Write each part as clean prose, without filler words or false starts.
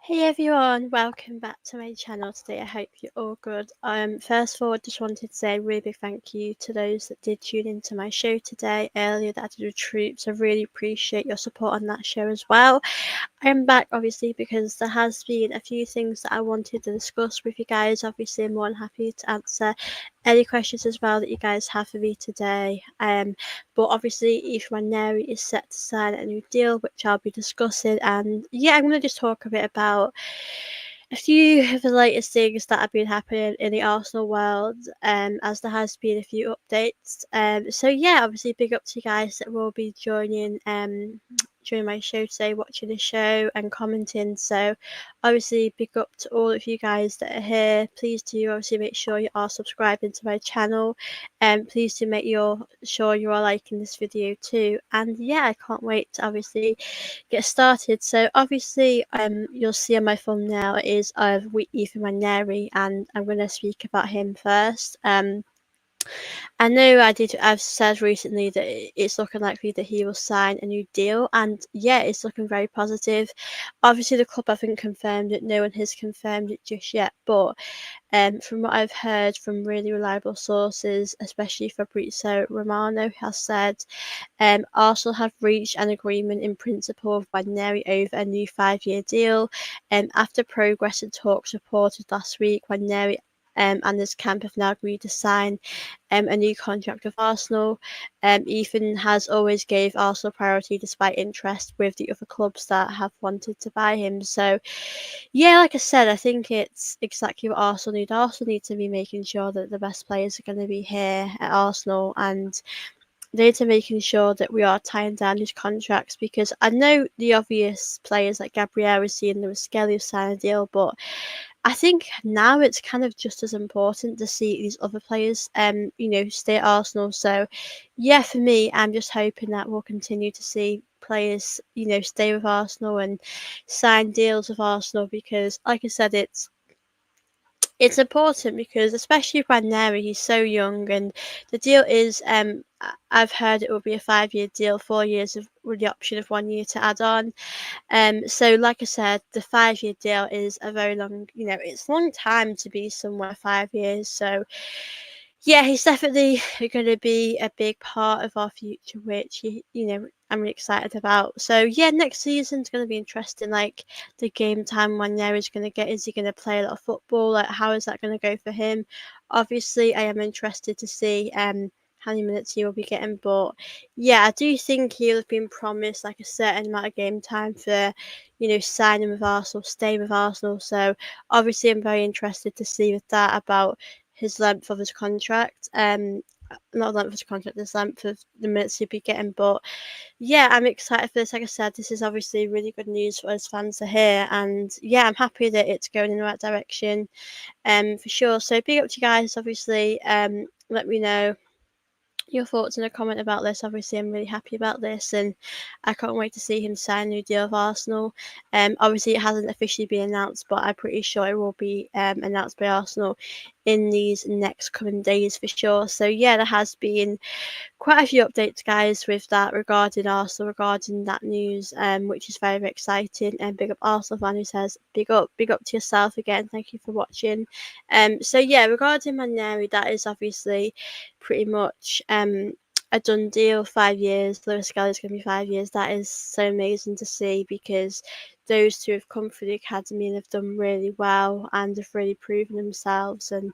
Hey everyone, welcome back to my channel today. I hope you're all good. First of all, I just wanted to say a really big thank you to those that did tune into my show today earlier that I did with Troops. I really appreciate your support on that show as well. I'm back obviously because there has been a few things that I wanted to discuss with you guys. Obviously, I'm more than happy to answer any questions as well that you guys have for me today. But obviously, Nwaneri is set to sign a new deal, which I'll be discussing. And yeah, I'm going to just talk a bit about a few of the latest things that have been happening in the Arsenal world, as there has been a few updates. So yeah, obviously big up to you guys that will be joining during my show today, watching the show and commenting. So obviously big up to all of you guys that are here. Please do obviously make sure you are subscribing to my channel, and please do make sure you are liking this video too. And yeah, I can't wait to obviously get started. So obviously, you'll see on my thumbnail is of Nwaneri, and I'm going to speak about him first. I know I've said recently that it's looking likely that he will sign a new deal, and yeah, it's looking very positive. Obviously, the club haven't confirmed it. No one has confirmed it just yet, but from what I've heard from really reliable sources, especially Fabrizio Romano has said, Arsenal have reached an agreement in principle with Nwaneri over a new 5-year deal. After progress in talks reported last week, Nwaneri and his camp have now agreed to sign a new contract with Arsenal. Ethan has always gave Arsenal priority despite interest with the other clubs that have wanted to buy him. So yeah, like I said, I think it's exactly what Arsenal need. Arsenal need to be making sure that the best players are going to be here at Arsenal, and they need to making sure that we are tying down his contracts, because I know the obvious players like Gabriel was seeing the Skelly have signed a deal, but I think now it's kind of just as important to see these other players, stay at Arsenal. So, yeah, for me, I'm just hoping that we'll continue to see players, stay with Arsenal and sign deals with Arsenal, because, like I said, it's important because especially Nwaneri, he's so young, and the deal is I've heard it will be a 5-year deal, 4 years with the option of 1 year to add on. So like I said, the 5-year deal is a very long, it's a long time to be somewhere 5 years. So yeah, he's definitely going to be a big part of our future, which I'm really excited about. So yeah, next season's going to be interesting. Like the game time one there is going to get. Is he going to play a lot of football? Like how is that going to go for him? Obviously, I am interested to see how many minutes he will be getting. But yeah, I do think he'll have been promised like a certain amount of game time for, signing with Arsenal, staying with Arsenal. So obviously, I'm very interested to see with that about his length of his contract. Not length of his contract, this length of the minutes he'll be getting. But yeah, I'm excited for this. Like I said, this is obviously really good news for us fans to hear, and yeah, I'm happy that it's going in the right direction. For sure. So big up to you guys. Obviously, let me know your thoughts in a comment about this. Obviously, I'm really happy about this, and I can't wait to see him sign a new deal with Arsenal. Obviously, it hasn't officially been announced, but I'm pretty sure it will be announced by Arsenal in these next coming days for sure. So yeah, there has been quite a few updates, guys, with that regarding Arsenal, regarding that news, which is very, very exciting. And big up Arsenal fan who says, big up to yourself again. Thank you for watching. So yeah, regarding Nwaneri, that is obviously pretty much a done deal. 5 years. Lewis Skelly is going to be 5 years. That is so amazing to see, because those two have come through the academy and have done really well and have really proven themselves and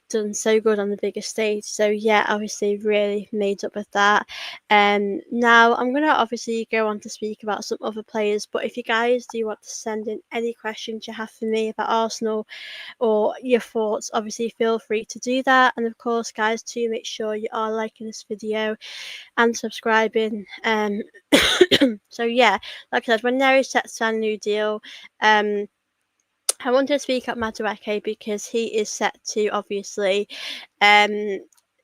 done so good on the bigger stage. So yeah, obviously really made up with that. Now I'm gonna obviously go on to speak about some other players, but if you guys do want to send in any questions you have for me about Arsenal or your thoughts, obviously feel free to do that. And of course, guys, to make sure you are liking this video and subscribing. So yeah, like I said, when Neri sets a new deal, I wanted to speak up Madueke because he is set to obviously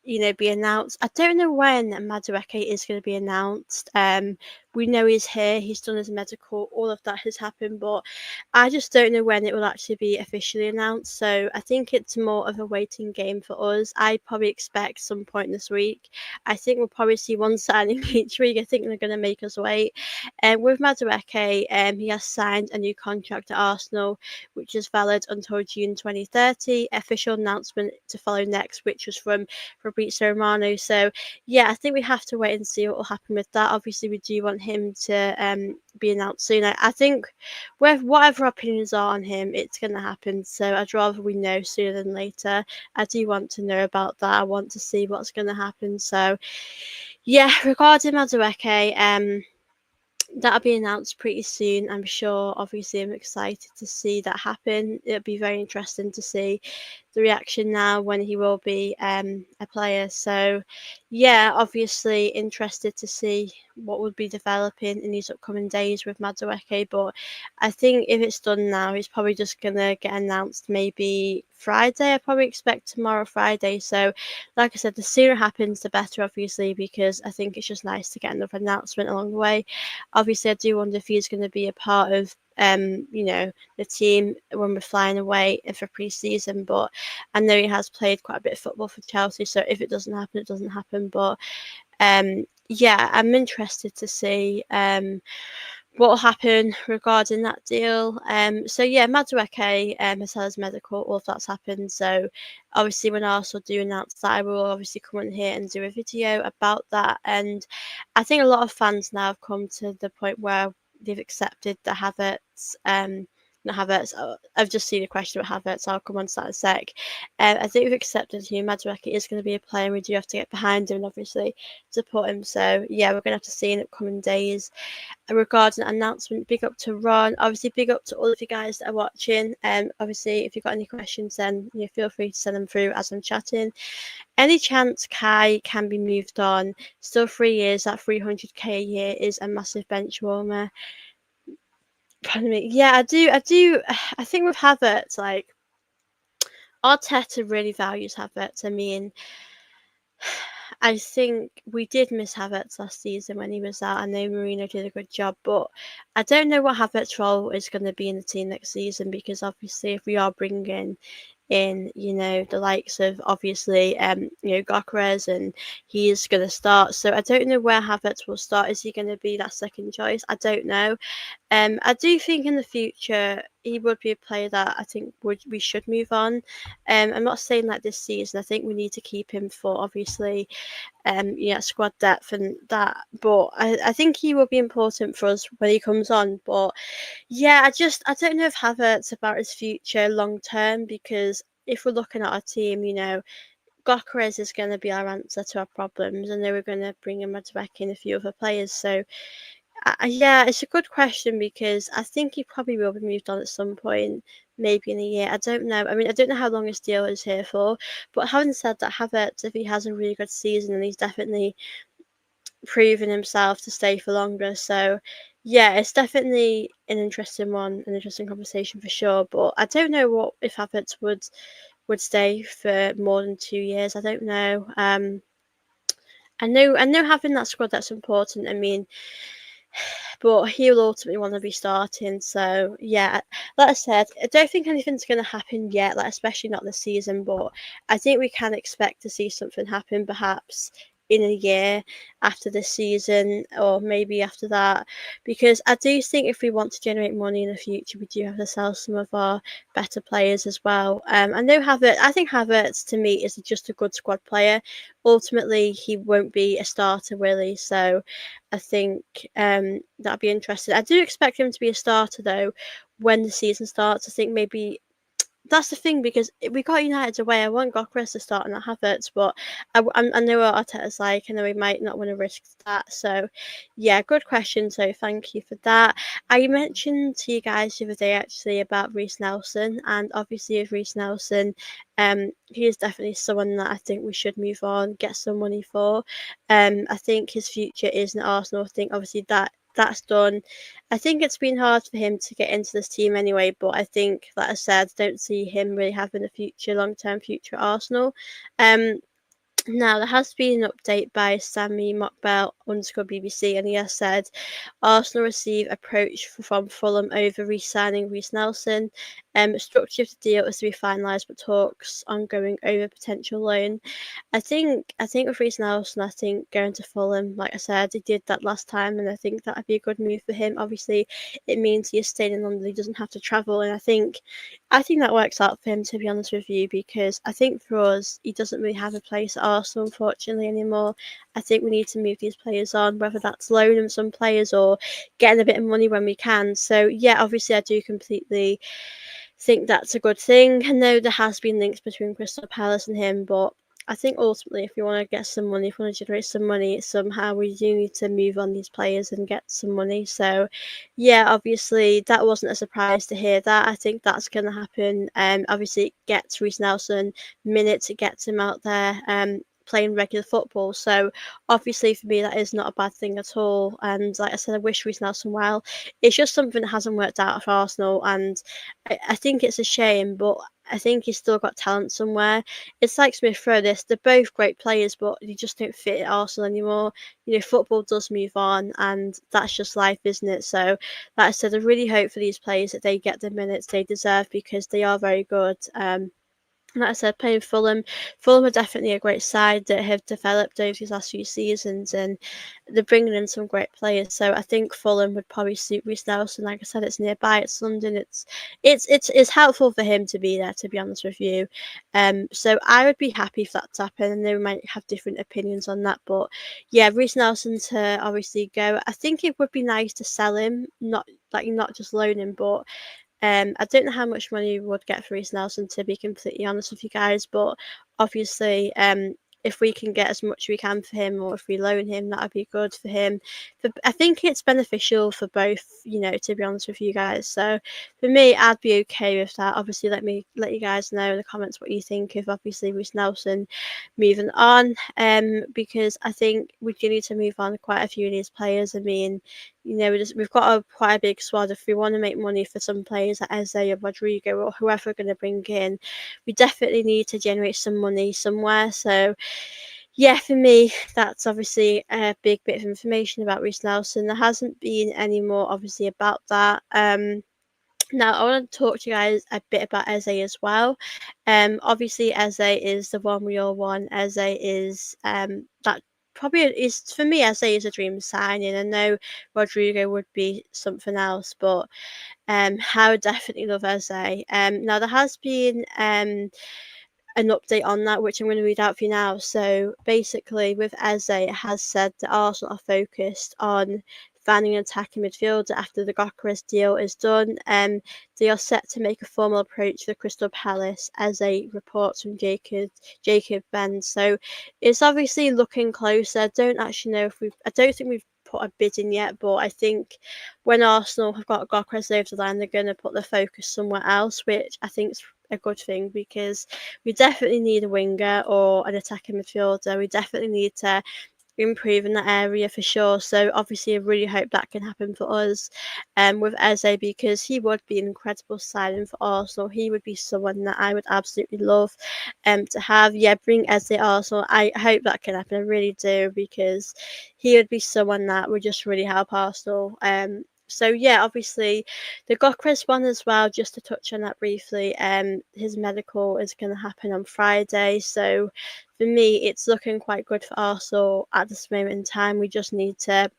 be announced. I don't know when Madueke is going to be announced. We know he's here, he's done his medical, all of that has happened, but I just don't know when it will actually be officially announced. So I think it's more of a waiting game for us. I probably expect some point this week. I think we'll probably see one signing each week. I think they're going to make us wait. With Madueke, he has signed a new contract at Arsenal, which is valid until June 2030. Official announcement to follow next, which was from Fabrizio Romano. So yeah, I think we have to wait and see what will happen with that. Obviously, we do want him to be announced soon. I think with whatever opinions are on him, it's going to happen. So I'd rather we know sooner than later. I do want to know about that. I want to see what's going to happen. So yeah, regarding Madueke, that'll be announced pretty soon, I'm sure. Obviously, I'm excited to see that happen. It'll be very interesting to see the reaction now when he will be a player. So, yeah, obviously interested to see what would be developing in these upcoming days with Madueke. But I think if it's done now, it's probably just gonna get announced maybe Friday. I probably expect tomorrow, Friday. So, like I said, the sooner it happens, the better, obviously, because I think it's just nice to get another announcement along the way. Obviously, I do wonder if he's going to be a part of the team when we're flying away for pre-season, but I know he has played quite a bit of football for Chelsea, so if it doesn't happen, it doesn't happen. But yeah, I'm interested to see what will happen regarding that deal. So yeah, Madueke has had his medical, all of that's happened. So obviously, when Arsenal do announce that, I will obviously come on here and do a video about that. And I think a lot of fans now have come to the point where they've accepted the Havertz. Not Havertz. I've just seen a question about Havertz. I'll come on to that in a sec. I think we've accepted Madueke is going to be a player, and we do have to get behind him and obviously support him. So yeah, we're going to have to see in upcoming days regarding an announcement. Big up to Ron. Obviously, big up to all of you guys that are watching. Obviously, if you've got any questions, then feel free to send them through as I'm chatting. Any chance Kai can be moved on? Still 3 years at 300k a year is a massive bench warmer. Pardon me. Yeah, I do. I think with Havertz, like Arteta really values Havertz. I mean, I think we did miss Havertz last season when he was out. I know Mourinho did a good job, but I don't know what Havertz's role is going to be in the team next season, because obviously if we are bringing in, the likes of obviously, Gyökeres, and he is going to start. So I don't know where Havertz will start. Is he going to be that second choice? I don't know. I do think in the future he would be a player that I think we should move on. I'm not saying like this season. I think we need to keep him for obviously squad depth and that. But I think he will be important for us when he comes on. But yeah, I don't know if Havertz about his future long term, because if we're looking at our team, Gyökeres is going to be our answer to our problems, and then we're going to bring him back in a few other players. So yeah, it's a good question, because I think he probably will be moved on at some point, maybe in a year. I don't know. I mean, I don't know how long his deal is here for. But having said that, Havertz, if he has a really good season, and he's definitely proven himself to stay for longer. So yeah, it's definitely an interesting one, an interesting conversation for sure. But I don't know what if Havertz would stay for more than 2 years. I don't know. I know having that squad, that's important. I mean, but he'll ultimately want to be starting. So yeah, like I said, I don't think anything's going to happen yet, like especially not this season. But I think we can expect to see something happen, perhaps in a year after this season, or maybe after that, because I do think if we want to generate money in the future, we do have to sell some of our better players as well. I think Havertz to me is just a good squad player. Ultimately, he won't be a starter, really. So I think that'd be interesting. I do expect him to be a starter though when the season starts. I think maybe that's the thing, because we got United away. I want Gyökeres to start and not Havertz, but I know what Arteta's like. I know he might not want to risk that. So, yeah, good question. So, thank you for that. I mentioned to you guys the other day actually about Reece Nelson, and obviously with Reece Nelson, he is definitely someone that I think we should move on, get some money for. I think his future is in Arsenal. I think obviously that's done. I think it's been hard for him to get into this team anyway, but I think, like I said, don't see him really having a future, long-term future at Arsenal. Um, Now, there has been an update by Sammy Mockbell underscore BBC, and he has said Arsenal receive approach from Fulham over re-signing Reece Nelson. Structure of the deal is to be finalised, but talks ongoing over potential loan. I think with Reece Nelson, I think going to Fulham, like I said, he did that last time, and I think that'd be a good move for him. Obviously, it means he's staying in London; he doesn't have to travel, and I think that works out for him, to be honest with you, because I think for us, he doesn't really have a place at Arsenal, unfortunately, anymore. I think we need to move these players on, whether that's loaning some players or getting a bit of money when we can. So, yeah, obviously, I do completely think that's a good thing. I know there has been links between Crystal Palace and him, but I think ultimately, if we want to get some money, if we want to generate some money, somehow we do need to move on these players and get some money. So, yeah, obviously that wasn't a surprise to hear that. I think that's going to happen. Obviously it gets Reece Nelson minutes, it gets him out there. Playing regular football, so obviously for me that is not a bad thing at all. And like I said, I wish Reece Nelson well. It's just something that hasn't worked out for Arsenal, and I think it's a shame, but I think he's still got talent somewhere. It's like Smith Rowe, they're both great players, but they just don't fit at Arsenal anymore. You know, football does move on, and that's just life, isn't it? So, like I said, I really hope for these players that they get the minutes they deserve because they are very good. Like I said, playing Fulham are definitely a great side that have developed over these last few seasons, and they're bringing in some great players. So I think Fulham would probably suit Reece Nelson. Like I said, it's nearby, it's London, it's helpful for him to be there. To be honest with you, so I would be happy for that to happen. And they might have different opinions on that, but yeah, Reece Nelson to obviously go. I think it would be nice to sell him, not just loan him, but I don't know how much money we would get for Reece Nelson, to be completely honest with you guys, but obviously, if we can get as much we can for him, or if we loan him, that would be good for him. I think it's beneficial for both, to be honest with you guys. So for me, I'd be okay with that. Obviously, let you guys know in the comments what you think of obviously Reece Nelson moving on. Because I think we do need to move on quite a few of these players. I mean, we've got quite a big squad. If we want to make money for some players like Eze or Rodrigo or whoever we're going to bring in, we definitely need to generate some money somewhere. So, yeah, for me, that's obviously a big bit of information about Reece Nelson. There hasn't been any more, obviously, about that. Now, I want to talk to you guys a bit about Eze as well. Obviously, Eze is the one we all want. Eze is that probably is for me. Eze is a dream signing. I know Rodrigo would be something else, but I would definitely love Eze. Now there has been an update on that, which I'm going to read out for you now. So basically, with Eze, it has said that Arsenal are focused on finding an attacking midfielder after the Gyökeres deal is done. They are set to make a formal approach for Crystal Palace, as a reports from Jacob Ben. So it's obviously looking closer. I don't actually know if I don't think we've put a bid in yet, but I think when Arsenal have got Gyökeres over the line, they're going to put the focus somewhere else, which I think is a good thing because we definitely need a winger or an attacking midfielder. We definitely need to improve in that area for sure. So obviously I really hope that can happen for us with Eze, because he would be an incredible signing for Arsenal. He would be someone that I would absolutely love to have. Yeah, bring Eze Arsenal. I hope that can happen. I really do, because he would be someone that would just really help Arsenal. So yeah, obviously the Gyökeres one as well, just to touch on that briefly, his medical is going to happen on Friday. So for me, it's looking quite good for Arsenal at this moment in time. We just need to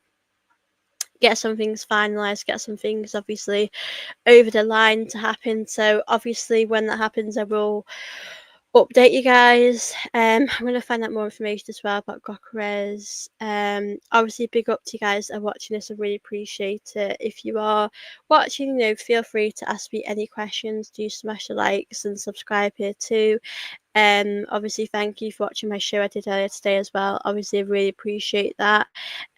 get some things finalised, get some things obviously over the line to happen. So obviously when that happens, I will update you guys. I'm going to find out more information as well about Gyökeres. Obviously big up to you guys that are watching this. I really appreciate it. If you are watching, feel free to ask me any questions. Do smash the likes and subscribe here too. Obviously, thank you for watching my show I did earlier today as well. Obviously, I really appreciate that.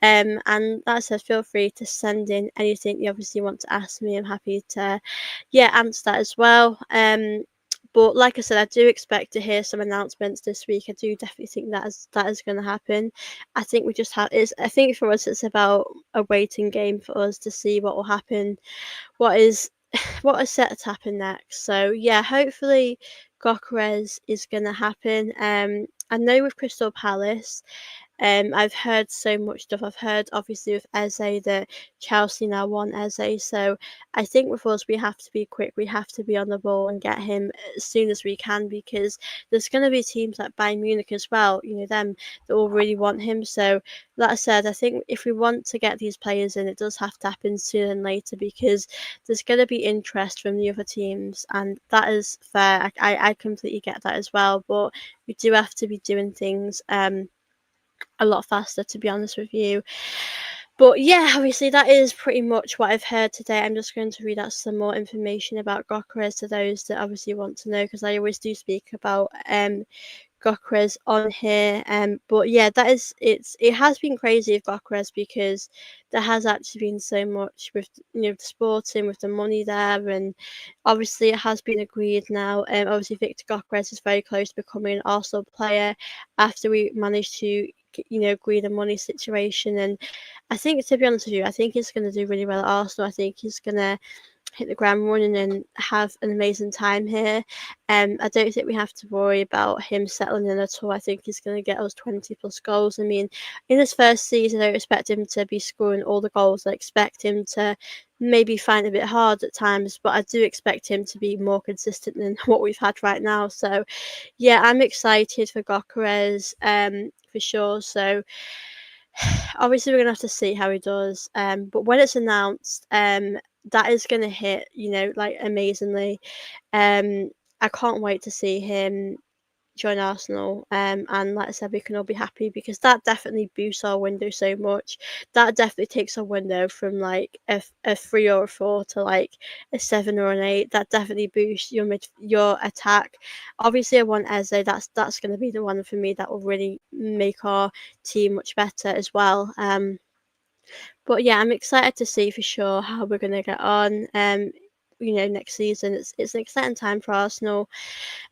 And that said, feel free to send in anything you obviously want to ask me. I'm happy to, answer that as well. But like I said, I do expect to hear some announcements this week. I do definitely think that is going to happen. I think we just have. I think for us, it's about a waiting game for us to see what will happen. What is set to happen next. So yeah, hopefully Gyökeres is gonna happen. I know with Crystal Palace, I've heard so much stuff. I've heard obviously with Eze that Chelsea now want Eze. So I think with us we have to be quick. We have to be on the ball and get him as soon as we can, because there's going to be teams like Bayern Munich as well. You know them that will really want him. So like I said, I think if we want to get these players in, it does have to happen sooner than later, because there's going to be interest from the other teams, and that is fair. I completely get that as well, but we do have to be doing things a lot faster, to be honest with you. But yeah, obviously that is pretty much what I've heard today. I'm just going to read out some more information about Gokras to those that obviously want to know, because I always do speak about Gokras on here. But yeah, that is it has been crazy with Gokras, because there has actually been so much with the sporting, with the money there, and obviously it has been agreed now. Obviously Victor Gokras is very close to becoming an Arsenal player after we managed to agree the money situation. And I think, to be honest with you, I think he's going to do really well at Arsenal. I think he's going to hit the ground running and have an amazing time here. I don't think we have to worry about him settling in at all. I think he's going to get us 20 plus goals. I mean, in his first season, I don't expect him to be scoring all the goals. I expect him to maybe find it a bit hard at times, but I do expect him to be more consistent than what we've had right now. So, yeah, I'm excited for Gokares, for sure. So, obviously we're gonna have to see how he does. But when it's announced, that is gonna hit, like amazingly. Um, I can't wait to see him join Arsenal. And like I said, we can all be happy, because that definitely boosts our window so much. That definitely takes our window from like a 3 or a 4 to like a 7 or an 8. That definitely boosts your attack. Obviously, I want Eze. That's going to be the one for me that will really make our team much better as well. But yeah, I'm excited to see for sure how we're going to get on. Next season, it's an exciting time for Arsenal,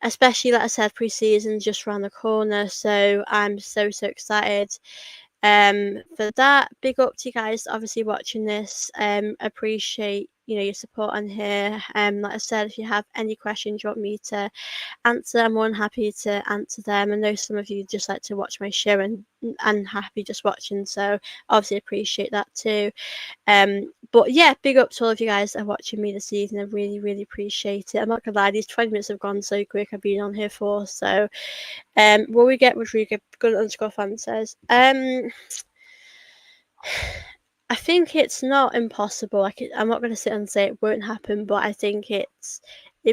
especially like I said, pre-season just around the corner. So I'm so excited for that. Big up to you guys obviously watching this. Appreciate your support on here. Like I said, if you have any questions you want me to answer, I'm more than happy to answer them. I know some of you just like to watch my show and happy just watching, so obviously appreciate that too. But yeah, big up to all of you guys that are watching me this evening. I really appreciate it. I'm not gonna lie, these 20 minutes have gone so quick. I've been on here for. So will we get Rodrigo? Good underscore fan says. I think it's not impossible. I'm not going to sit and say it won't happen, but I think it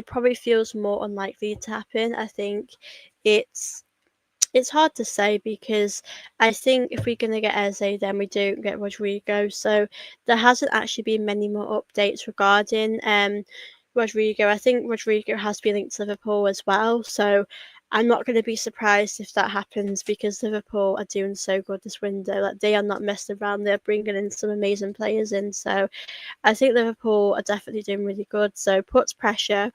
probably feels more unlikely to happen. I think it's it's hard to say, because I think if we're going to get Eze, then we don't get Rodrigo. So there hasn't actually been many more updates regarding Rodrigo. I think Rodrigo has been linked to Liverpool as well. So I'm not going to be surprised if that happens, because Liverpool are doing so good this window. Like, they are not messing around. They're bringing in some amazing players in. So I think Liverpool are definitely doing really good. So puts pressure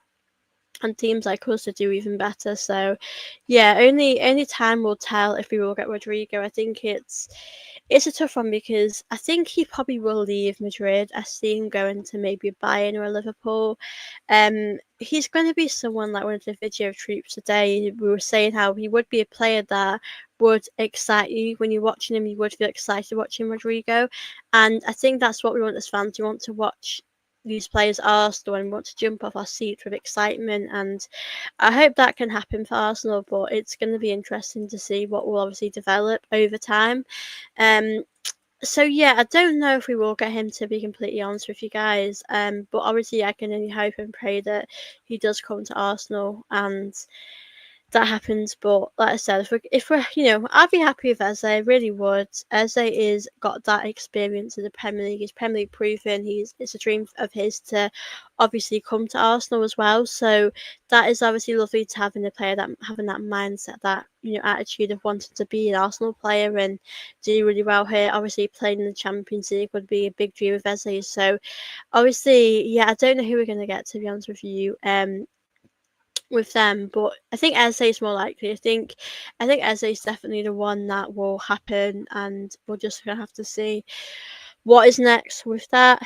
and teams like us to do even better. So yeah, only time will tell if we will get Rodrigo. I think it's a tough one, because I think he probably will leave Madrid. I see him going to maybe Bayern or Liverpool. He's going to be someone like one of the video troops today. We were saying how he would be a player that would excite you when you're watching him. You would feel excited watching Rodrigo, and I think that's what we want as fans. We want to watch these players Arsenal and want to jump off our seats with excitement, and I hope that can happen for Arsenal. But it's going to be interesting to see what will obviously develop over time. Um, so yeah, I don't know if we will get him, to be completely honest with you guys. But obviously I can only hope and pray that he does come to Arsenal and that happens. But like I said, if we're I'd be happy with Eze. I really would. Eze is got that experience in the Premier League. He's Premier League proven. It's a dream of his to obviously come to Arsenal as well. So that is obviously lovely to have in a player, that having that mindset, that attitude of wanting to be an Arsenal player and do really well here. Obviously playing in the Champions League would be a big dream of Eze. So obviously, yeah, I don't know who we're gonna get, to be honest with you. With them, but I think Eze is more likely. I think Eze is definitely the one that will happen, and we're just gonna have to see what is next with that.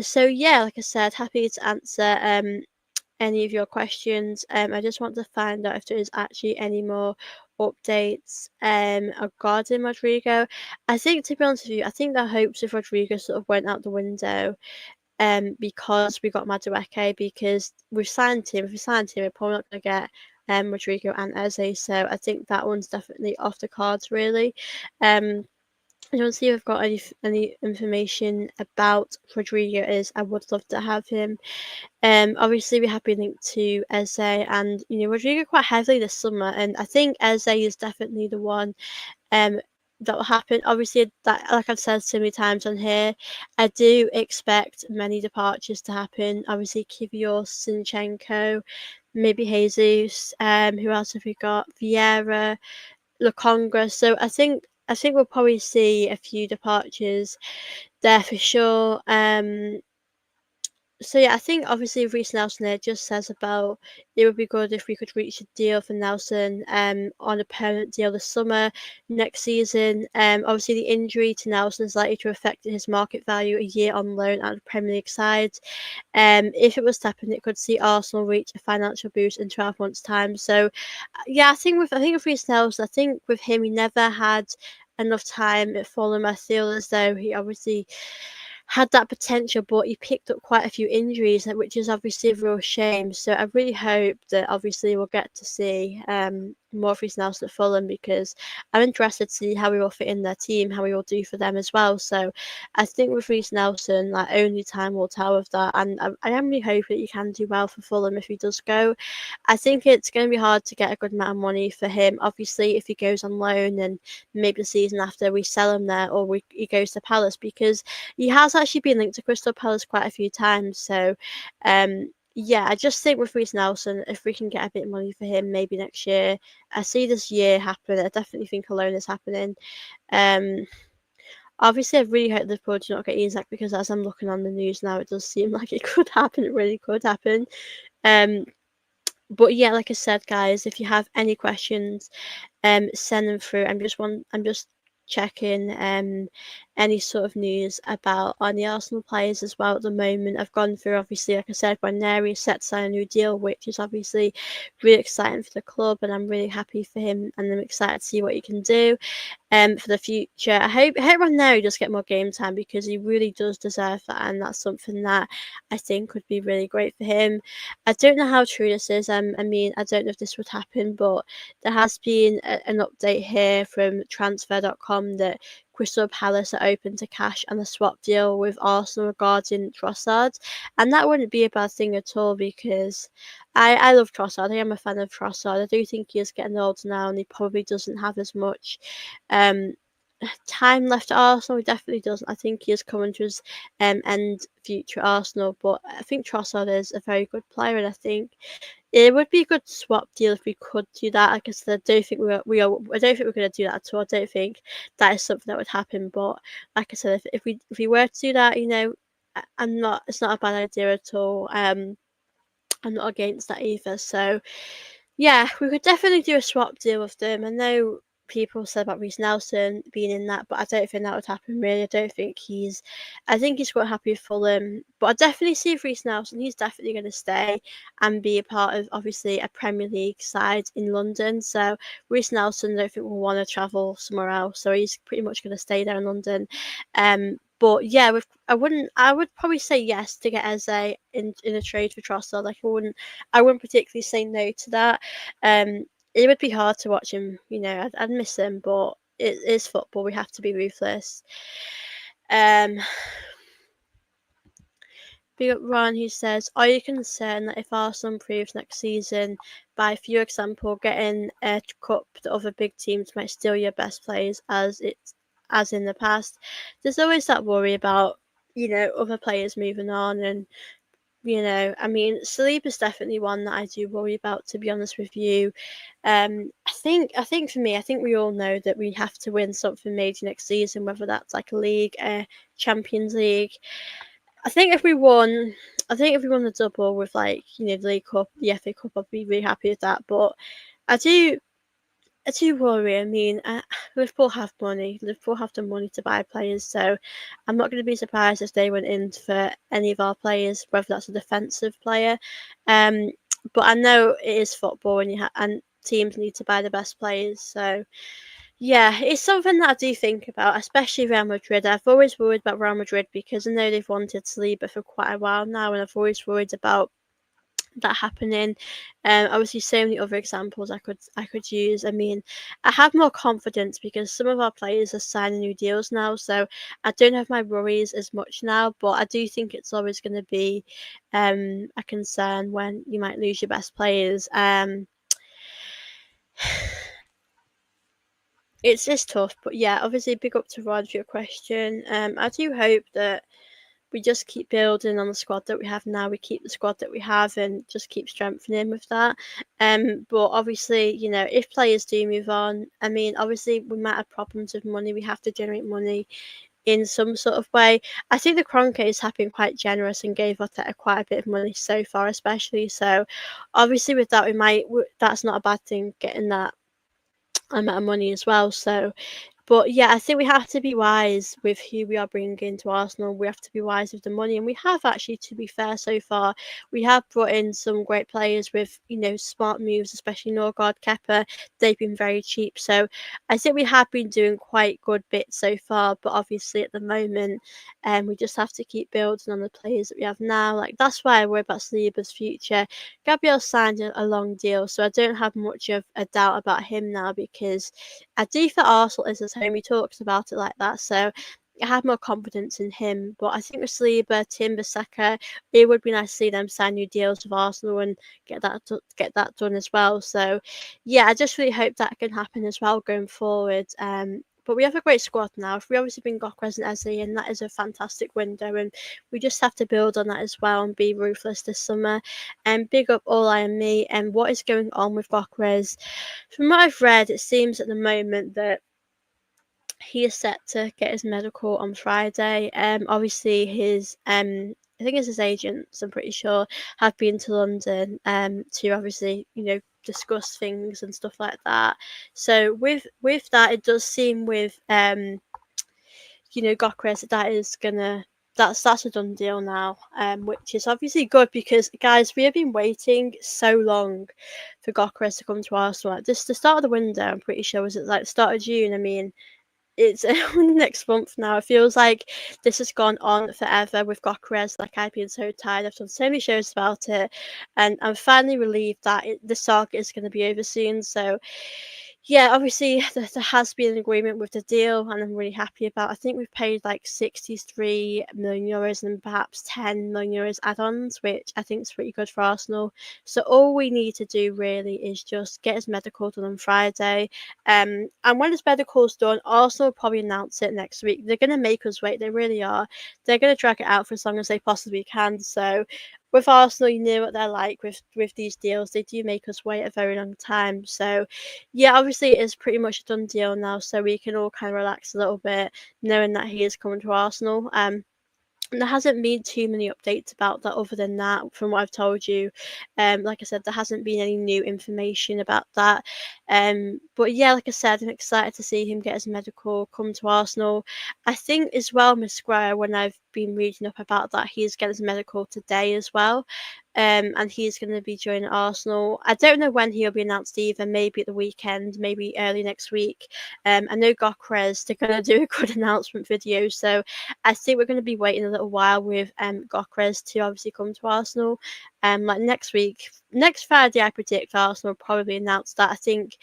So yeah, like I said, happy to answer any of your questions. I just want to find out if there is actually any more updates regarding Rodrigo. I think, to be honest with you, I think the hopes of Rodrigo sort of went out the window because we got Madueke, because we've signed him. If we signed him, we're probably not going to get Rodrigo and Eze. So I think that one's definitely off the cards, really. I don't see if I've got any information about Rodrigo. Is I would love to have him. Obviously we have been linked to Eze and Rodrigo quite heavily this summer, and I think Eze is definitely the one um that will happen. Obviously, that, like I've said so many times on here, I do expect many departures to happen. Obviously, Kvyat, Zinchenko, maybe Jesus. Who else have we got? Vieira, Lokonga. So I think we'll probably see a few departures there for sure. So yeah, I think obviously Reece Nelson there just says about it would be good if we could reach a deal for Nelson on a permanent deal this summer, next season. Obviously the injury to Nelson is likely to affect his market value a year on loan at the Premier League side. If it was to happen, it could see Arsenal reach a financial boost in 12 months' time. So yeah, I think with Reece Nelson, I think with him he never had enough time at Fulham. I feel as though he obviously had that potential, but he picked up quite a few injuries, which is obviously a real shame. So I really hope that obviously we'll get to see more of Reece Nelson at Fulham, because I'm interested to see how we will fit in their team, how we will do for them as well. So I think with Reece Nelson, like, only time will tell with that, and I am really hoping that he can do well for Fulham if he does go. I think it's going to be hard to get a good amount of money for him. Obviously, if he goes on loan and maybe the season after we sell him there, or he goes to Palace, because he has actually been linked to Crystal Palace quite a few times. So, yeah, I just think with Reece Nelson, if we can get a bit of money for him, maybe next year. I see this year happen. I definitely think a loan is happening. Um, Obviously, I really hope Liverpool do not get Isak, because as I'm looking on the news now, it does seem like it could happen. It really could happen. Um, but yeah, like I said, guys, if you have any questions, send them through. I'm just checking any sort of news about on the Arsenal players as well at the moment. I've gone through, obviously, like I said, Nwaneri is set to sign a new deal, which is obviously really exciting for the club, and I'm really happy for him, and I'm excited to see what he can do for the future. I hope Nwaneri does get more game time, because he really does deserve that, and that's something that I think would be really great for him. I don't know how true this is. I mean, I don't know if this would happen, but there has been an update here from transfer.com that Crystal Palace are open to cash and a swap deal with Arsenal regarding Trossard. And that wouldn't be a bad thing at all, because I love Trossard. I am a fan of Trossard. I do think he is getting older now, and he probably doesn't have as much um, time left at Arsenal. He definitely doesn't. I think he is coming to his end future at Arsenal, but I think Trossard is a very good player, and I think it would be a good swap deal if we could do that. Like I said, I don't think I don't think we're going to do that at all. I don't think that is something that would happen. But like I said, if we were to do that, I'm not. It's not a bad idea at all. I'm not against that either. So yeah, we could definitely do a swap deal with them. I know people said about Reece Nelson being in that, but I don't think that would happen, really. I think he's quite happy with Fulham, but I definitely see if Reece Nelson, he's definitely going to stay and be a part of, obviously, a Premier League side in London. So Reece Nelson, I don't think will want to travel somewhere else, so he's pretty much going to stay there in London. But yeah, I would probably say yes to get Eze in a trade for Trossard. Like, I wouldn't particularly say no to that. It would be hard to watch him. I'd miss him, but it is football. We have to be ruthless. Um, Big up Ron, who says, "Are you concerned that if Arsenal improves next season, by, for your example, getting a cup, the other big teams might steal your best players as in the past? There's always that worry about other players moving on, and I mean, sleep is definitely one that I do worry about, to be honest with you. I think for me, I think we all know that we have to win something major next season, whether that's like a league, a Champions League. I think if we won, I think if we won the double with, like, the League Cup, the FA Cup, I'd be really happy with that. But I do I do worry. I mean, Liverpool have money. Liverpool have the money to buy players, so I'm not going to be surprised if they went in for any of our players, whether that's a defensive player. Um, but I know it is football, and teams need to buy the best players. So yeah, it's something that I do think about, especially Real Madrid. I've always worried about Real Madrid because I know they've wanted Saliba for quite a while now, and I've always worried about that happening. Obviously, so many other examples I could use. I mean, I have more confidence because some of our players are signing new deals now, so I don't have my worries as much now. But I do think it's always going to be a concern when you might lose your best players. It's just tough, but yeah, obviously, big up to Rod for your question. I do hope that we just keep building on the squad that we have now. We keep the squad that we have and just keep strengthening with that. But obviously, if players do move on, I mean, obviously we might have problems with money. We have to generate money in some sort of way. I think the Kroenkes have been quite generous and gave Arteta quite a bit of money so far, especially. So, obviously, with that, that's not a bad thing getting that amount of money as well. So, but yeah, I think we have to be wise with who we are bringing to Arsenal. We have to be wise with the money, and we have actually, to be fair, so far. We have brought in some great players with, smart moves, especially Norgard, Kepa. They've been very cheap, so I think we have been doing quite good bits so far. But obviously, at the moment, we just have to keep building on the players that we have now. Like that's why I worry about Saliba's future. Gabriel signed a long deal, so I don't have much of a doubt about him now because I do think Arsenal is his home. He talks about it like that, so I have more confidence in him. But I think with Saliba, Timber, Saka, it would be nice to see them sign new deals with Arsenal and get that done as well. So yeah, I just really hope that can happen as well going forward. But we have a great squad now. If we obviously bring Gokras and Eze in, that is a fantastic window, and we just have to build on that as well and be ruthless this summer. And big up All I and Me and what is going on with Gokras. From what I've read, it seems at the moment that he is set to get his medical on Friday. Obviously his I think it's his agents, I'm pretty sure, have been to London to obviously, discuss things and stuff like that. So with that, it does seem with Gokras that's a done deal now, which is obviously good because guys, we have been waiting so long for Gokras to come to Arsenal. Like this, the start of the window, I'm pretty sure was it like the start of June. I mean, it's next month now. It feels like this has gone on forever with Gokras. Like I've been so tired. I've done so many shows about it, and I'm finally relieved that the saga is going to be over soon. So yeah, obviously there has been an agreement with the deal, and I'm really happy about. I think we've paid like 63 million euros and perhaps 10 million euros add-ons, which I think is pretty good for Arsenal. So all we need to do really is just get his medical done on Friday. And when his medical's done, Arsenal will probably announce it next week. They're going to make us wait. They really are. They're going to drag it out for as long as they possibly can. So with Arsenal, you know what they're like with these deals. They do make us wait a very long time. So yeah, obviously it is pretty much a done deal now, so we can all kind of relax a little bit, knowing that he is coming to Arsenal. There hasn't been too many updates about that other than that from what I've told you. Like I said, there hasn't been any new information about that. But yeah, like I said, I'm excited to see him get his medical, come to Arsenal. I think as well, Miss Squire, when I've been reading up about that, he's getting his medical today as well. And he's going to be joining Arsenal. I don't know when he'll be announced either. Maybe at the weekend, maybe early next week. I know Gokras, they're going to do a good announcement video, so I think we're going to be waiting a little while with Gokras to obviously come to Arsenal. Like next week, next Friday, I predict Arsenal will probably announce that. I think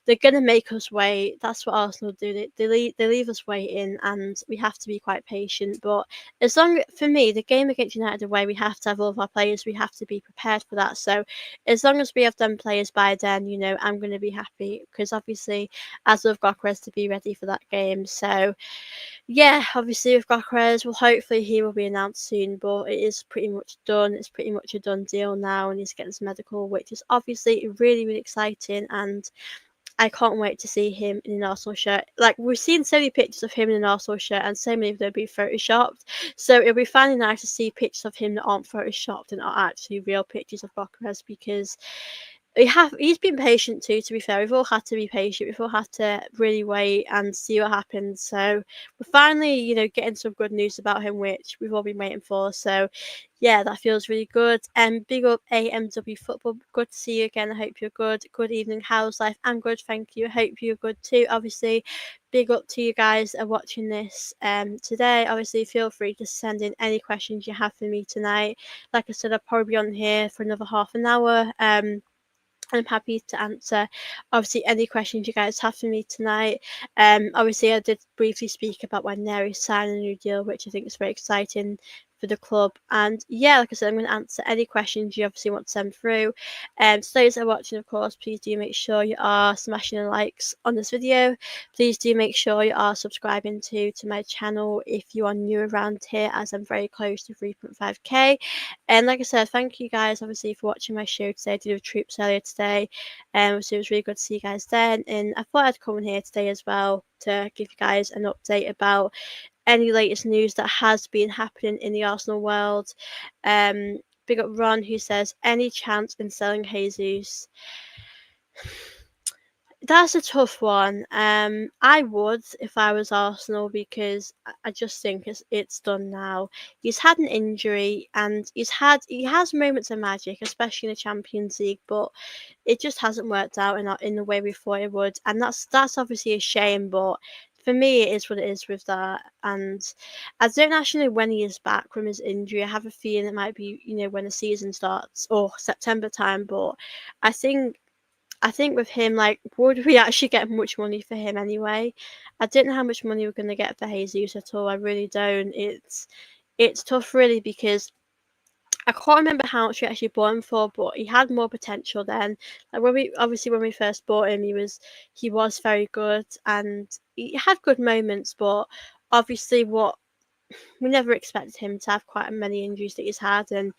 they're going to make us wait. That's what Arsenal do. They leave us waiting, and we have to be quite patient. But for me, the game against United away, we have to have all of our players. We have to be prepared for that. So as long as we have done players by then, I'm going to be happy because obviously, as we've got Gokras to be ready for that game. So yeah, obviously we've got Gokras. Well, hopefully he will be announced soon, but it is pretty much done. It's pretty much a done deal now, and he's getting his medical, which is obviously really, really exciting. And I can't wait to see him in an Arsenal shirt. Like we've seen so many pictures of him in an Arsenal shirt, and so many of them have been photoshopped. So it'll be finally nice to see pictures of him that aren't photoshopped and are actually real pictures of Gokras because He's been patient too, to be fair. We've all had to be patient. We've all had to really wait and see what happens. So we're finally, getting some good news about him, which we've all been waiting for. So yeah, that feels really good. And big up AMW football. Good to see you again. I hope you're good. Good evening, how's life? I'm good, thank you. I hope you're good too. Obviously, big up to you guys that are watching this today. Obviously, feel free to send in any questions you have for me tonight. Like I said, I'll probably be on here for another half an hour. I'm happy to answer obviously any questions you guys have for me tonight. Obviously I did briefly speak about Nwaneri signing a new deal, which I think is very exciting for the club. And yeah, like I said, I'm going to answer any questions you obviously want to send through. So those that are watching, of course, please do make sure you are smashing the likes on this video. Please do make sure you are subscribing to my channel if you are new around here, as I'm very close to 3.5k. And like I said, thank you guys obviously for watching my show today. I did with troops earlier today. So it was really good to see you guys then. And I thought I'd come in here today as well to give you guys an update about any latest news that has been happening in the Arsenal world. Big up Ron, who says, any chance in selling Jesus? That's a tough one. I would if I was Arsenal, because I just think it's done now. He's had an injury and he has moments of magic, especially in the Champions League, but it just hasn't worked out in the way we thought it would, and that's obviously a shame. But for me, it is what it is with that, and I don't actually know when he is back from his injury. I have a feeling it might be when the season starts or September time, but I think with him, like, would we actually get much money for him anyway? I don't know how much money we're going to get for Jesus at all. I really don't. It's tough, really, because I can't remember how much we actually bought him for, but he had more potential then. Like when we first bought him, he was very good and he had good moments, but obviously what we never expected him to have quite many injuries that he's had, and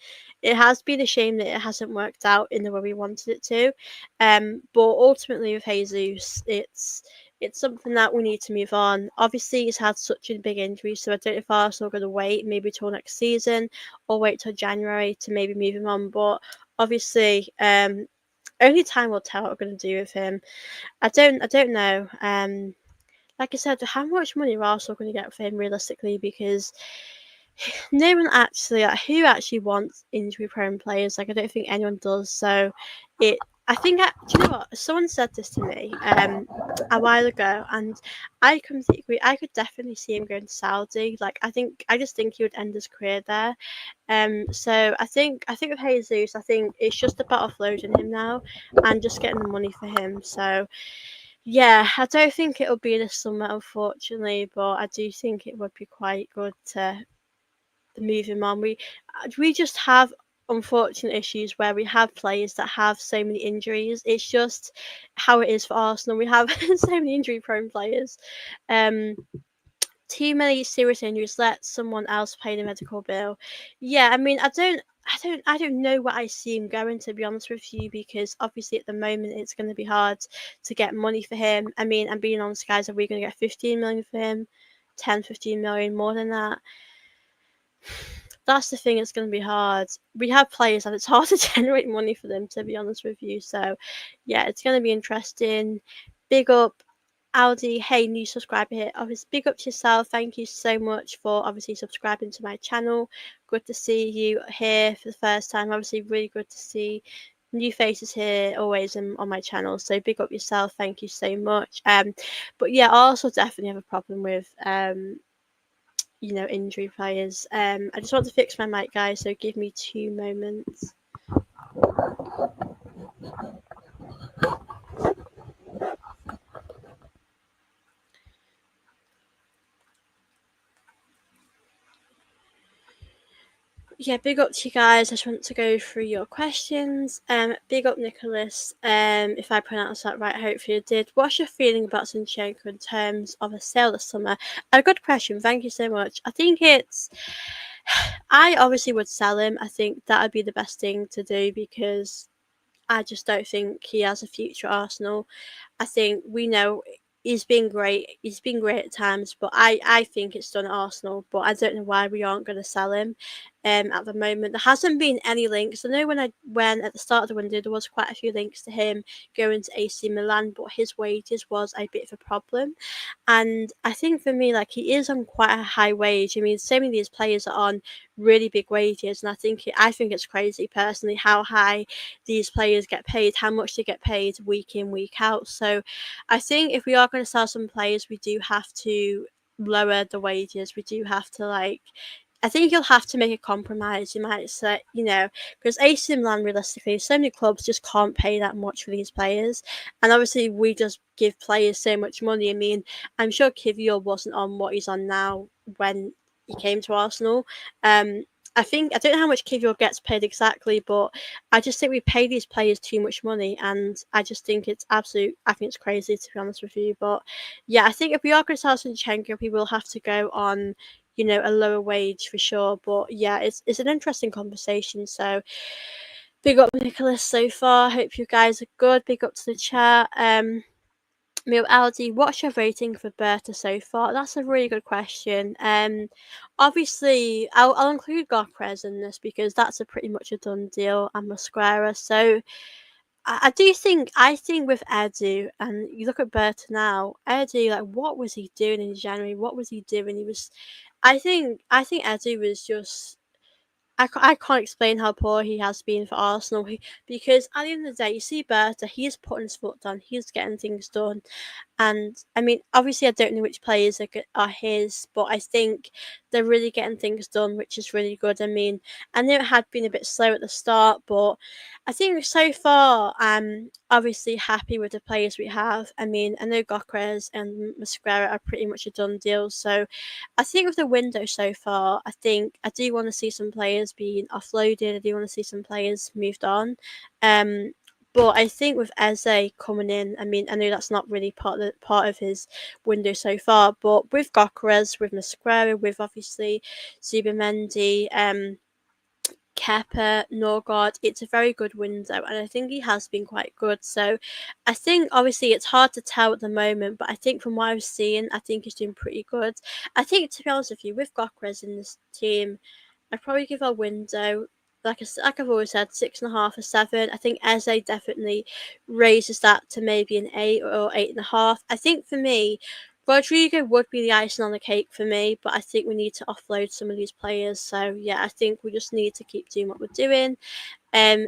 it has been a shame that it hasn't worked out in the way we wanted it to. But ultimately with Jesus, it's something that we need to move on. Obviously, he's had such a big injury, so I don't know if Arsenal are going to wait maybe till next season or wait till January to maybe move him on. But obviously, only time will tell what we're going to do with him. I don't know. Like I said, how much money are Arsenal going to get for him realistically? Because no one actually, like, who actually wants injury-prone players? Like, I don't think anyone does. So, it. I think. Do you know what? Someone said this to me a while ago, and I completely agree. I could definitely see him going to Saudi. Like, I just think he would end his career there. So I think with Jesus, I think it's just about offloading him now and just getting the money for him. So yeah, I don't think it'll be this summer, unfortunately, but I do think it would be quite good to move him on. We just have unfortunate issues where we have players that have so many injuries. It's just how it is for Arsenal. We have so many injury-prone players. Um, too many serious injuries. Let someone else pay the medical bill. Yeah, I mean, I don't know what I see him going, to be honest with you, because obviously at the moment it's going to be hard to get money for him. I mean, I'm being honest, guys. Are we going to get 15 million for him? 10, 15 million, more than that? That's the thing, it's going to be hard. We have players and it's hard to generate money for them, to be honest with you. So, yeah, it's going to be interesting. Big up Aldi, hey, new subscriber here. Obviously, big up to yourself. Thank you so much for obviously subscribing to my channel. Good to see you here for the first time. Obviously, really good to see new faces here always on my channel. So big up yourself. Thank you so much. But yeah, I also definitely have a problem with injury players. I just want to fix my mic, guys, so give me 2 moments. Yeah, big up to you guys. I just want to go through your questions. Big up Nicholas. If I pronounced that right, hopefully I did. What's your feeling about Zinchenko in terms of a sale this summer? A good question. Thank you so much. I think I obviously would sell him. I think that would be the best thing to do, because I just don't think he has a future at Arsenal. I think we know he's been great. He's been great at times, but I think it's done at Arsenal. But I don't know why we aren't going to sell him. at the moment. There hasn't been any links. I know when at the start of the window there was quite a few links to him going to AC Milan, but his wages was a bit of a problem. And I think for me, like, he is on quite a high wage. I mean, so many of these players are on really big wages, and I think it's crazy personally how high these players get paid, how much they get paid week in, week out. So I think if we are going to sell some players, we do have to lower the wages. We do have to, like, I think you'll have to make a compromise. You might say, because AC Milan, realistically, so many clubs just can't pay that much for these players. And obviously, we just give players so much money. I mean, I'm sure Kivior wasn't on what he's on now when he came to Arsenal. Um, I don't know how much Kivior gets paid exactly, but I just think we pay these players too much money, and I just think it's absolute. I think it's crazy, to be honest with you. But yeah, I think if we are going to sell Zinchenko, we will have to go on, a lower wage for sure. But yeah, it's an interesting conversation. So big up Nicholas so far. Hope you guys are good. Big up to the chat. Mil Aldi, what's your rating for Berta so far? That's a really good question. Obviously, I'll include Gokres in this because that's a pretty much a done deal, and Mosquera. So I think with Edu, and you look at Berta now, Edu, like, what was he doing in January? What was he doing? I think Edu was just. I can't explain how poor he has been for Arsenal because at the end of the day, you see Berta, he's putting his foot down, he's getting things done. And I mean, obviously, I don't know which players are his, but I think they're really getting things done, which is really good. I mean, I know it had been a bit slow at the start, but I think so far I'm obviously happy with the players we have. I mean, I know Gokres and Mosquera are pretty much a done deal. So I think with the window so far, I think I do want to see some players being offloaded. I do want to see some players moved on. Um, but I think with Eze coming in, I mean, I know that's not really part of his window so far, but with Gokeres, with Mosquera, with obviously Zubamendi, Kepa, Norgard, it's a very good window, and I think he has been quite good. So I think obviously it's hard to tell at the moment, but I think from what I've seen, I think he's doing pretty good. I think, to be honest with you, with Gokeres in this team, I'd probably give our window, like I've always said, 6.5 or 7. I think Eze definitely raises that to maybe an 8 or 8.5. I think for me, Rodrigo would be the icing on the cake for me, but I think we need to offload some of these players. So yeah, I think we just need to keep doing what we're doing. Um,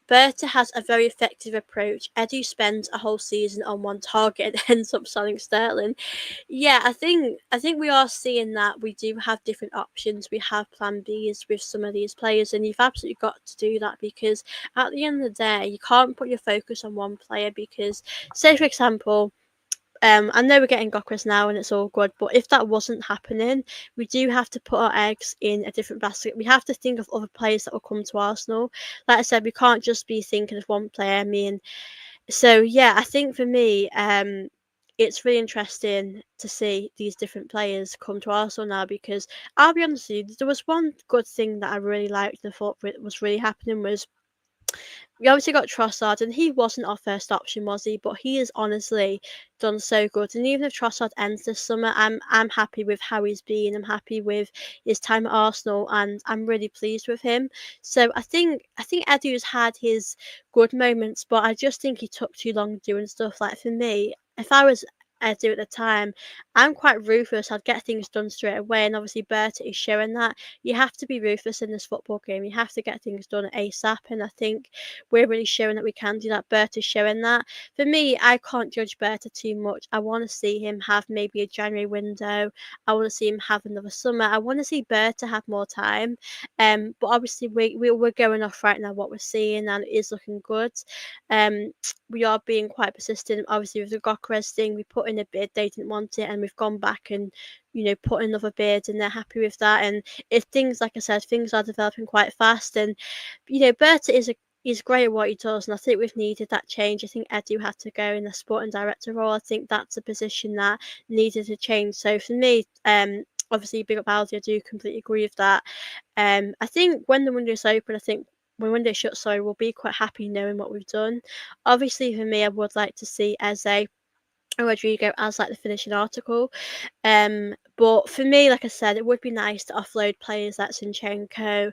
Berta has a very effective approach. Edu spends a whole season on one target and ends up selling Sterling. Yeah, I think we are seeing that we do have different options. We have plan Bs with some of these players, and you've absolutely got to do that because at the end of the day, you can't put your focus on one player because, say for example, I know we're getting Gokras now and it's all good, but if that wasn't happening, we do have to put our eggs in a different basket. We have to think of other players that will come to Arsenal. Like I said, we can't just be thinking of one player. I mean, so yeah, I think for me, it's really interesting to see these different players come to Arsenal now because I'll be honest with you, there was one good thing that I really liked and thought was really happening was we obviously got Trossard, and he wasn't our first option, was he? But he has honestly done so good. And even if Trossard ends this summer, I'm happy with how he's been. I'm happy with his time at Arsenal, and I'm really pleased with him. So I think Edu's had his good moments, but I just think he took too long doing stuff. Like for me, if I was Edu at the time, I'm quite ruthless. I'd get things done straight away, and obviously Berta is showing that you have to be ruthless in this football game. You have to get things done ASAP, and I think we're really showing that we can do that. Berta's showing that. For me, I can't judge Berta too much. I want to see him have maybe a January window. I want to see him have another summer. I want to see Berta have more time. But obviously we're going off right now what we're seeing, and it is looking good. Um, we are being quite persistent. Obviously with the Gokres thing, we put in a bid, they didn't want it, and we've gone back and put another bid, and they're happy with that. And if things, like I said, things are developing quite fast, and Berta he's great at what he does, and I think we've needed that change. I think Edu had to go in the sporting director role. I think that's a position that needed to change. So for me, obviously big up Aldi, I do completely agree with that. I think when the window's open, I think when window shuts, sorry, we'll be quite happy knowing what we've done. Obviously for me, I would like to see Eze Rodrigo as like the finishing article. But for me, like I said, it would be nice to offload players like Zinchenko.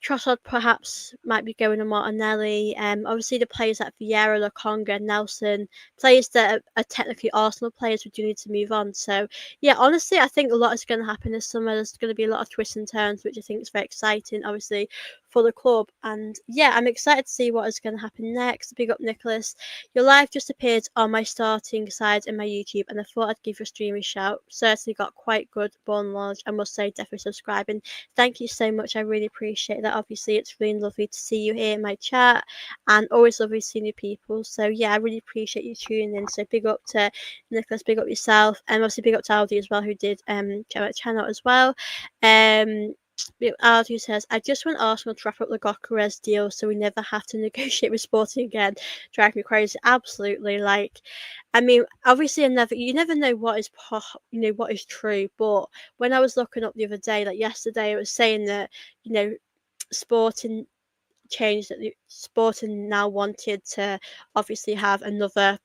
Trossard perhaps might be going on Martinelli. Obviously the players like Vieira, Lokonga, Nelson, players that are technically Arsenal players, we do need to move on. So yeah, honestly, I think a lot is going to happen this summer. There's going to be a lot of twists and turns, which I think is very exciting, obviously, for the club. And yeah, I'm excited to see what is going to happen next. Big up, Nicholas. Your live just appeared on my starting side in my YouTube, and I thought I'd give your stream a shout. Certainly got quite good ball knowledge, I must say. Definitely subscribing. Thank you so much. I really appreciate that. Obviously, it's really lovely to see you here in my chat, and always lovely seeing new people. So yeah, I really appreciate you tuning in. So big up to Nicholas, big up yourself, and obviously big up to Aldi as well, who did check out the channel as well. Aldi says, I just want Arsenal to wrap up the Gokares deal so we never have to negotiate with Sporting again. Drive me crazy. Absolutely. Like, I mean, obviously, you never know what is, what is true. But when I was looking up the other day, like yesterday, it was saying that, Sporting changed that Sporting now wanted to obviously have another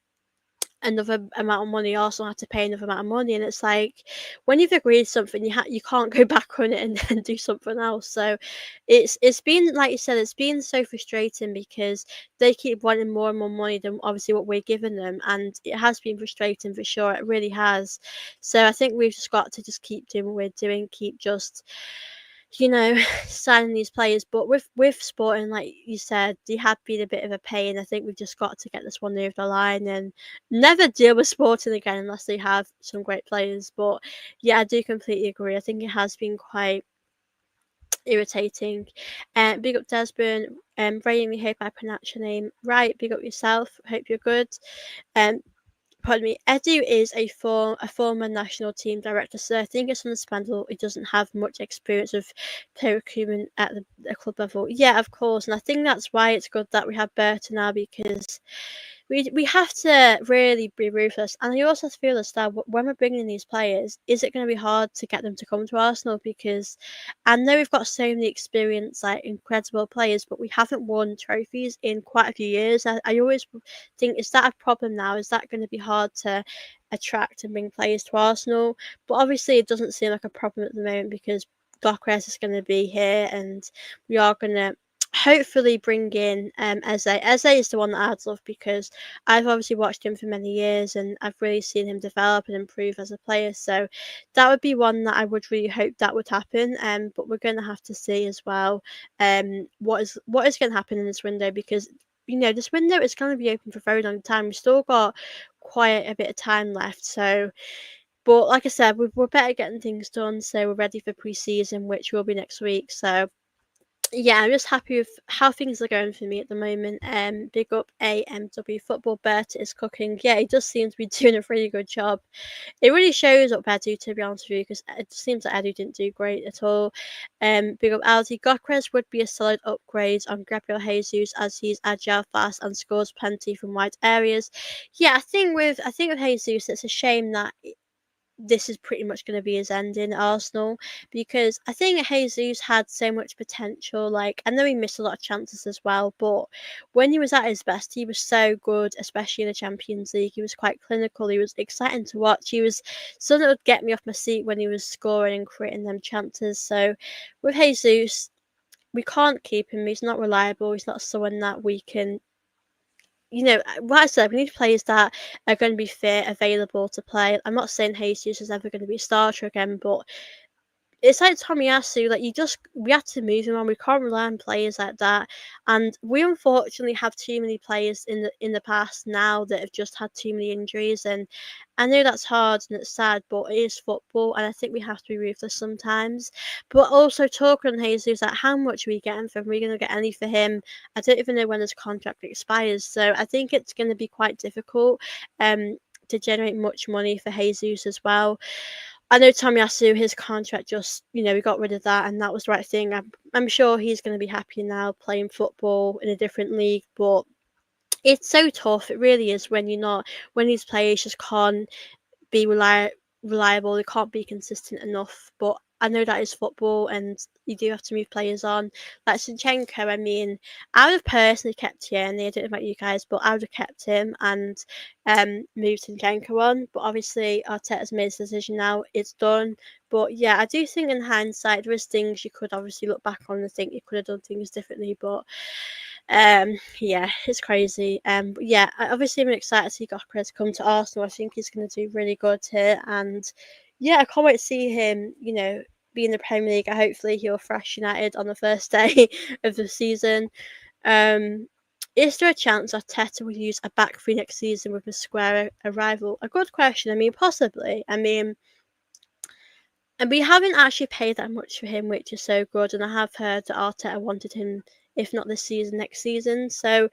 amount of money. Also had to pay another amount of money, and it's like when you've agreed something, you can't go back on it and then do something else. So it's been, like you said, it's been so frustrating because they keep wanting more and more money than obviously what we're giving them, and it has been frustrating for sure. It really has. So I think we've just got to just keep doing what we're doing, keep just signing these players. But with Sporting, like you said, they have been a bit of a pain. I think we've just got to get this one over the line and never deal with Sporting again unless they have some great players. But yeah, I do completely agree. I think it has been quite irritating. Big up Desmond. Raimi, hope I pronounced your name right. Big up yourself. Hope you're good. Pardon me, Edu is a former national team director, so I think it's understandable he doesn't have much experience of player recruitment at the club level. Yeah, of course, and I think that's why it's good that we have Berta now, because we have to really be ruthless. And I also feel as that when we're bringing in these players, is it going to be hard to get them to come to Arsenal? Because I know we've got so many experienced, like incredible players, but we haven't won trophies in quite a few years. I always think, is that a problem now? Is that going to be hard to attract and bring players to Arsenal? But obviously, it doesn't seem like a problem at the moment because Docres is going to be here, and we are going to hopefully bring in Eze. Eze is the one that I'd love because I've obviously watched him for many years and I've really seen him develop and improve as a player. So that would be one that I would really hope that would happen. But we're going to have to see as well what is going to happen in this window, because this window is going to be open for a very long time. We've still got quite a bit of time left. So, but like I said, we're better getting things done. So we're ready for pre-season, which will be next week. So yeah, I'm just happy with how things are going for me at the moment. Big up AMW Football. Bert is cooking. Yeah, he does seem to be doing a really good job. It really shows up Edu, to be honest with you, because it seems like Edu didn't do great at all. Big up Aldi. Gokres would be a solid upgrade on Gabriel Jesus, as he's agile, fast, and scores plenty from wide areas. Yeah, I think with Jesus, it's a shame that this is pretty much going to be his end in Arsenal, because I think Jesus had so much potential. Like, I know he missed a lot of chances as well, but when he was at his best, he was so good, especially in the Champions League. He was quite clinical. He was exciting to watch. He was something that would get me off my seat when he was scoring and creating them chances. So with Jesus, we can't keep him. He's not reliable. He's not someone that we can, what I said, we need players that are going to be fit, available to play. I'm not saying Jesus is ever going to be a starter again, but it's like Tomiyasu. Like, we have to move him on. We can't rely on players like that. And we unfortunately have too many players in the past now that have just had too many injuries. And I know that's hard and it's sad, but it is football, and I think we have to be ruthless sometimes. But also talking on Jesus, like, how much are we getting for him? Are we going to get any for him? I don't even know when his contract expires, so I think it's going to be quite difficult to generate much money for Jesus as well. I know Tomiyasu, his contract just, we got rid of that, and that was the right thing. I'm sure he's going to be happy now playing football in a different league, but it's so tough. It really is when these players just can't be reliable, they can't be consistent enough. But I know that is football, and you do have to move players on. Like Zinchenko, I mean, I would have personally kept Tierney. I don't know about you guys, but I would have kept him and moved Zinchenko on. But obviously, Arteta's made his decision now. It's done. But yeah, I do think in hindsight, there is things you could obviously look back on and think you could have done things differently. But yeah, it's crazy. But yeah, obviously I'm excited to see Gyökeres come to Arsenal. I think he's going to do really good here, and yeah, I can't wait to see him. Be in the Premier League. Hopefully he'll thrash United on the first day of the season. Is there a chance Arteta will use a back three next season with a square arrival? A good question. I mean, possibly. I mean, and we haven't actually paid that much for him, which is so good. And I have heard that Arteta wanted him, if not this season, next season. So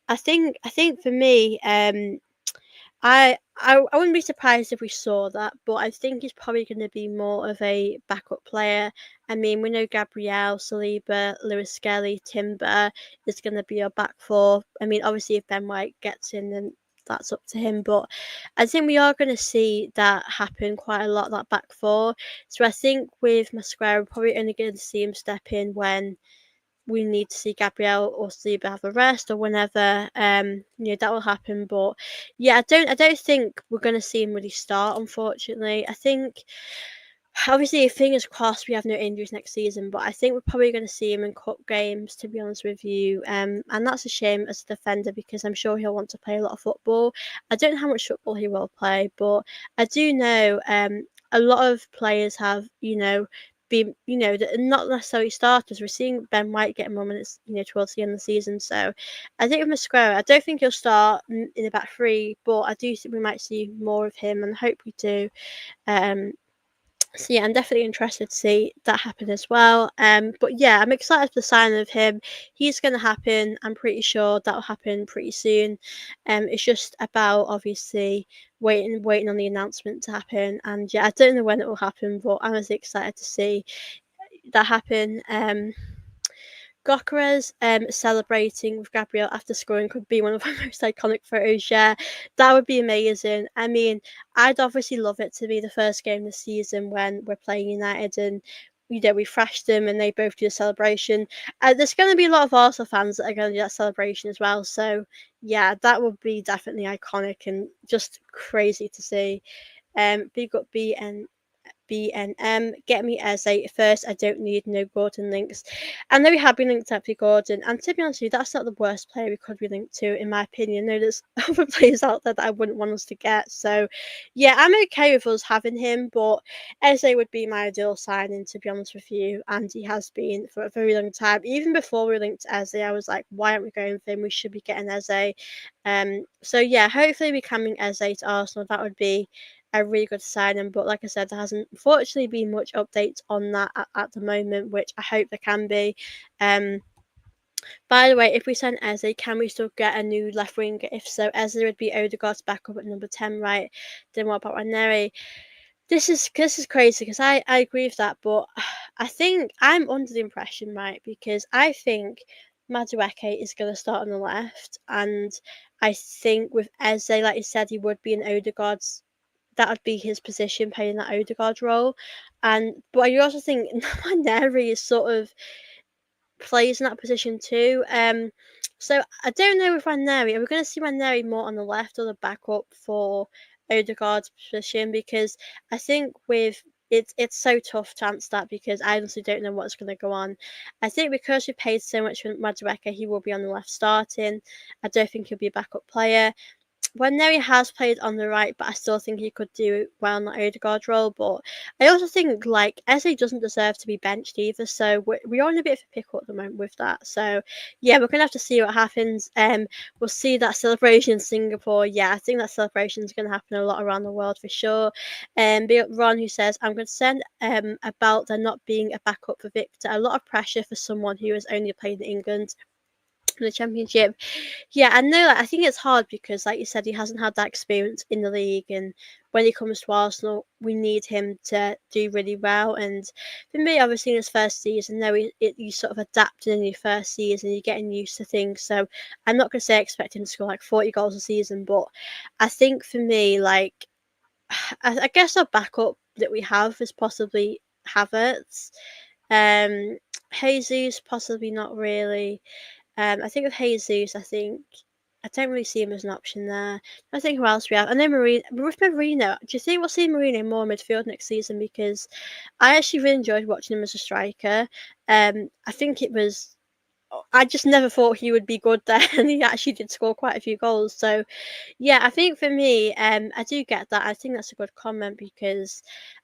I think for me, I wouldn't be surprised if we saw that, but I think he's probably going to be more of a backup player. I mean, we know Gabriel, Saliba, Lewis Skelly, Timber is going to be our back four. I mean, obviously, if Ben White gets in, then that's up to him. But I think we are going to see that happen quite a lot, that back four. So I think with Masquera, we're probably only going to see him step in when we need to see Gabriel or Saliba have a rest or whenever that will happen. But yeah, I don't think we're going to see him really start, unfortunately. I think obviously fingers crossed we have no injuries next season, but I think we're probably going to see him in cup games, to be honest with you. And that's a shame as a defender because I'm sure he'll want to play a lot of football. I don't know how much football he will play, but I do know a lot of players have been not necessarily starters. We're seeing Ben White getting more minutes towards the end of the season. So I think with Masquera, I don't think he'll start in the back three, but I do think we might see more of him, and I hope we do. Um, so yeah, I'm definitely interested to see that happen as well. But yeah, I'm excited for the signing of him. He's going to happen. I'm pretty sure that'll happen pretty soon. It's just about obviously waiting on the announcement to happen. And yeah, I don't know when it will happen, but I'm as excited to see that happen. Gyökeres celebrating with Gabriel after scoring could be one of our most iconic photos. Yeah, that would be amazing. I mean, I'd obviously love it to be the first game this season when we're playing United and we thrashed them and they both do a celebration. There's going to be a lot of Arsenal fans that are going to do that celebration as well. So yeah, that would be definitely iconic and just crazy to see. Big up BN BNM. Get me as a first. I don't need no Gordon links. I know we have been linked up to Gordon, and to be honest with you, that's not the worst player we could be linked to, in my opinion. No, there's other players out there that I wouldn't want us to get. So, yeah, I'm okay with us having him, but Eze would be my ideal signing, to be honest with you, and he has been for a very long time. Even before we were linked to Eze, I was like, why aren't we going for him? We should be getting Eze. So yeah, hopefully we can bring Eze to Arsenal. That would be a really good signing. But like I said, there hasn't unfortunately been much updates on that at the moment, which I hope there can be. By the way, if we send Eze, can we still get a new left winger? If so, Eze would be Odegaard's backup at number 10, right? Then what about Nwaneri? This is crazy because I agree with that, but I think I'm under the impression, right? Because I think Madueke is going to start on the left, and I think with Eze, like you said, he would be in Odegaard's. That would be his position, playing that Odegaard role, but I also think Nwaneri is sort of plays in that position too. So I don't know with Nwaneri. Are we going to see Nwaneri more on the left or the backup for Odegaard's position? Because I think with it's so tough to answer that because I honestly don't know what's going to go on. I think because we paid so much for Madueke, he will be on the left starting. I don't think he'll be a backup player. Nwaneri has played on the right, but I still think he could do well in that Odegaard role. But I also think like Eze doesn't deserve to be benched either, so we're on a bit of a pickle at the moment with that. So yeah, we're gonna have to see what happens. We'll see that celebration in Singapore. Yeah, I think that celebration is gonna happen a lot around the world for sure. Ron who says I'm going to send about there not being a backup for Victor. A lot of pressure for someone who has only played in England in the Championship. Yeah, I know. Like, I think it's hard because, like you said, he hasn't had that experience in the league, and when he comes to Arsenal, we need him to do really well. And for me, obviously, in his first season, no, you sort of adapting in your first season, you're getting used to things. So I'm not going to say I expect him to score like 40 goals a season, but I think for me, like, I guess our backup that we have is possibly Havertz. Jesus, possibly not really. I think with Jesus, I don't really see him as an option there. I think who else we have. I know Marino. With Marino, do you think we'll see Marino more midfield next season? Because I actually really enjoyed watching him as a striker. I think it was. I just never thought he would be good there, and he actually did score quite a few goals. So yeah, I think for me, I do get that. I think that's a good comment because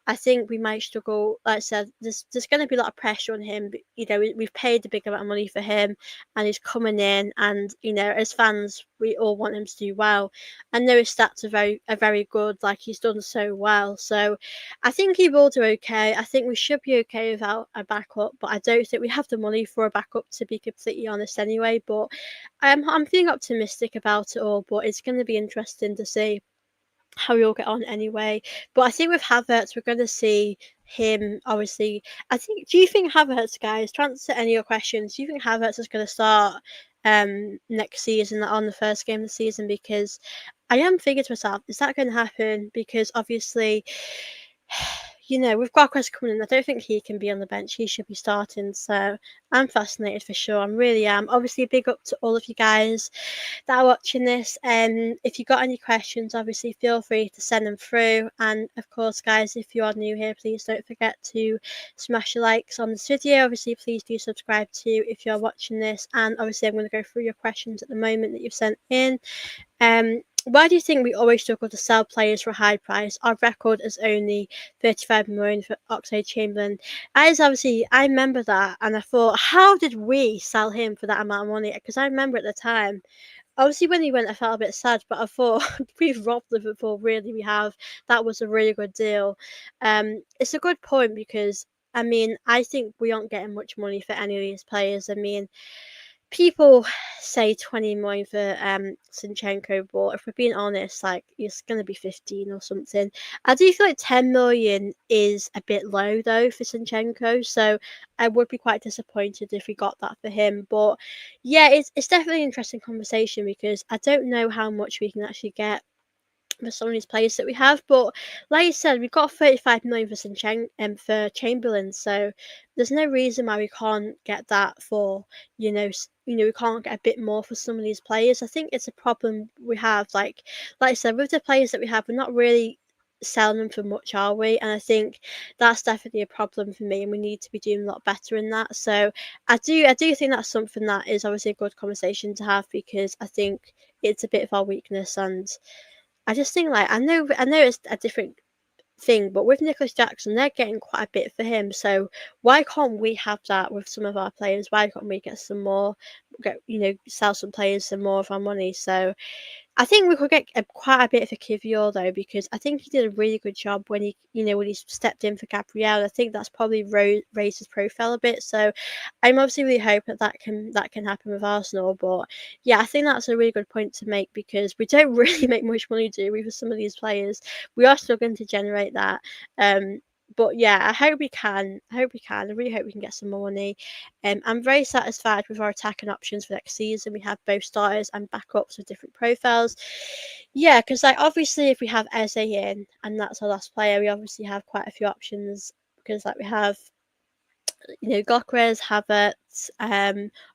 I think we might struggle. Like I said, there's going to be a lot of pressure on him. You know, we've paid a big amount of money for him, and he's coming in, and you know, as fans, we all want him to do well. I know his stats are very good. Like he's done so well, so I think he will do okay. I think we should be okay without a backup, but I don't think we have the money for a backup to be completely honest anyway. But I'm feeling optimistic about it all, but it's going to be interesting to see how we all get on anyway. But I think with Havertz, we're going to see him obviously. I think. Do you think Havertz, guys? To answer any of your questions, do you think Havertz is going to start next season on the first game of the season? Because I am thinking to myself, is that going to happen? Because obviously you know, with Garquez coming in, I don't think he can be on the bench. He should be starting. So I'm fascinated for sure. I really am. Obviously, big up to all of you guys that are watching this. If you got any questions, obviously feel free to send them through. And of course, guys, if you are new here, please don't forget to smash the likes on this video. Obviously, please do subscribe too if you're watching this. And obviously, I'm going to go through your questions at the moment that you've sent in. Why do you think we always struggle to sell players for a high price? Our record is only 35 million for Oxlade-Chamberlain. That is obviously, I remember that, and I thought, how did we sell him for that amount of money? Because I remember at the time, obviously when he went, I felt a bit sad, but I thought we've robbed Liverpool. Really, we have. That was a really good deal. It's a good point because I mean, I think we aren't getting much money for any of these players. I mean, people say 20 million for Zinchenko, but if we're being honest, like it's gonna be 15 or something. I do feel like 10 million is a bit low though for Zinchenko, so I would be quite disappointed if we got that for him. But yeah, it's definitely an interesting conversation because I don't know how much we can actually get for some of these players that we have. But like you said, we've got 35 million for for Chamberlain, so there's no reason why we can't get that for we can't get a bit more for some of these players. I think it's a problem we have. Like I said, with the players that we have, we're not really selling them for much, are we? And I think that's definitely a problem for me, and we need to be doing a lot better in that. So I do think that's something that is obviously a good conversation to have because I think it's a bit of our weakness and I just think like I know it's a different thing, but with Nicholas Jackson, they're getting quite a bit for him. So why can't we have that with some of our players? Why can't we get some more, sell some players some more of our money? So I think we could get quite a bit for Kivior though, because I think he did a really good job when he stepped in for Gabriel. I think that's probably raised his profile a bit. So I'm obviously really hoping that can happen with Arsenal. But yeah, I think that's a really good point to make because we don't really make much money, do we, with some of these players? We are struggling to generate that. But yeah, I hope we can. I hope we can. I really hope we can get some more money. I'm very satisfied with our attacking options for next season. We have both starters and backups with different profiles. Yeah, because like obviously if we have Eze in and that's our last player, we obviously have quite a few options because like we have Gokres, Havertz,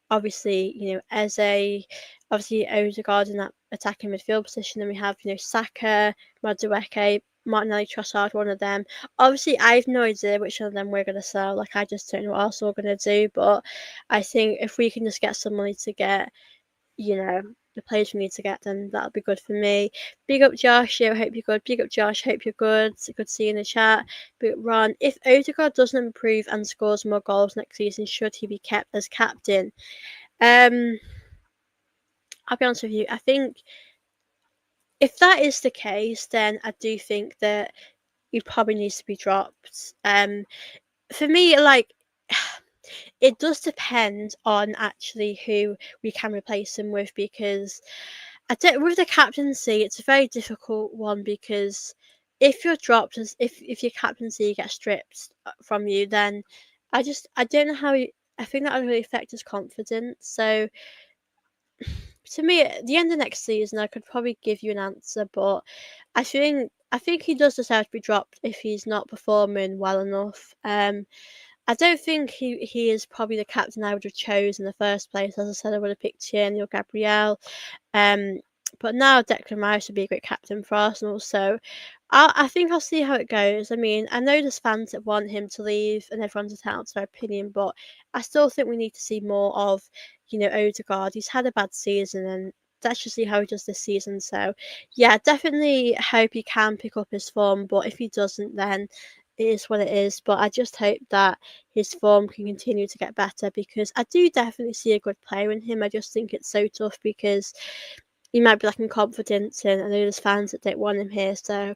obviously Eze, obviously Odegaard in that attacking midfield position. Then we have Saka, Madueke, Martinelli, Trossard, one of them. Obviously, I have no idea which one of them we're going to sell. Like, I just don't know what else we're going to do. But I think if we can just get some money to get, the players we need to get, then that'll be good for me. Big up Josh, I hope you're good. Big up Josh, hope you're good. It's good to see you in the chat. Big up Ron. If Odegaard doesn't improve and scores more goals next season, should he be kept as captain? I'll be honest with you. I think if that is the case, then I do think that he probably needs to be dropped. For me, like it does depend on actually who we can replace him with because I don't with the captaincy it's a very difficult one because if you're dropped as if your captaincy gets stripped from you then I don't know how I think that would really affect his confidence. So to me at the end of next season I could probably give you an answer, but I think he does deserve to be dropped if he's not performing well enough. I don't think he is probably the captain I would have chose in the first place. As I said, I would have picked Tierney or Gabriel. Um, but now Declan Rice would be a great captain for Arsenal. So I think I'll see how it goes. I mean, I know there's fans that want him to leave, and everyone's entitled to their opinion, but I still think we need to see more of, Odegaard. He's had a bad season, and let's just see how he does this season. So, yeah, definitely hope he can pick up his form. But if he doesn't, then it is what it is. But I just hope that his form can continue to get better because I do definitely see a good player in him. I just think it's so tough because he might be lacking confidence, and I know there's fans that don't want him here, so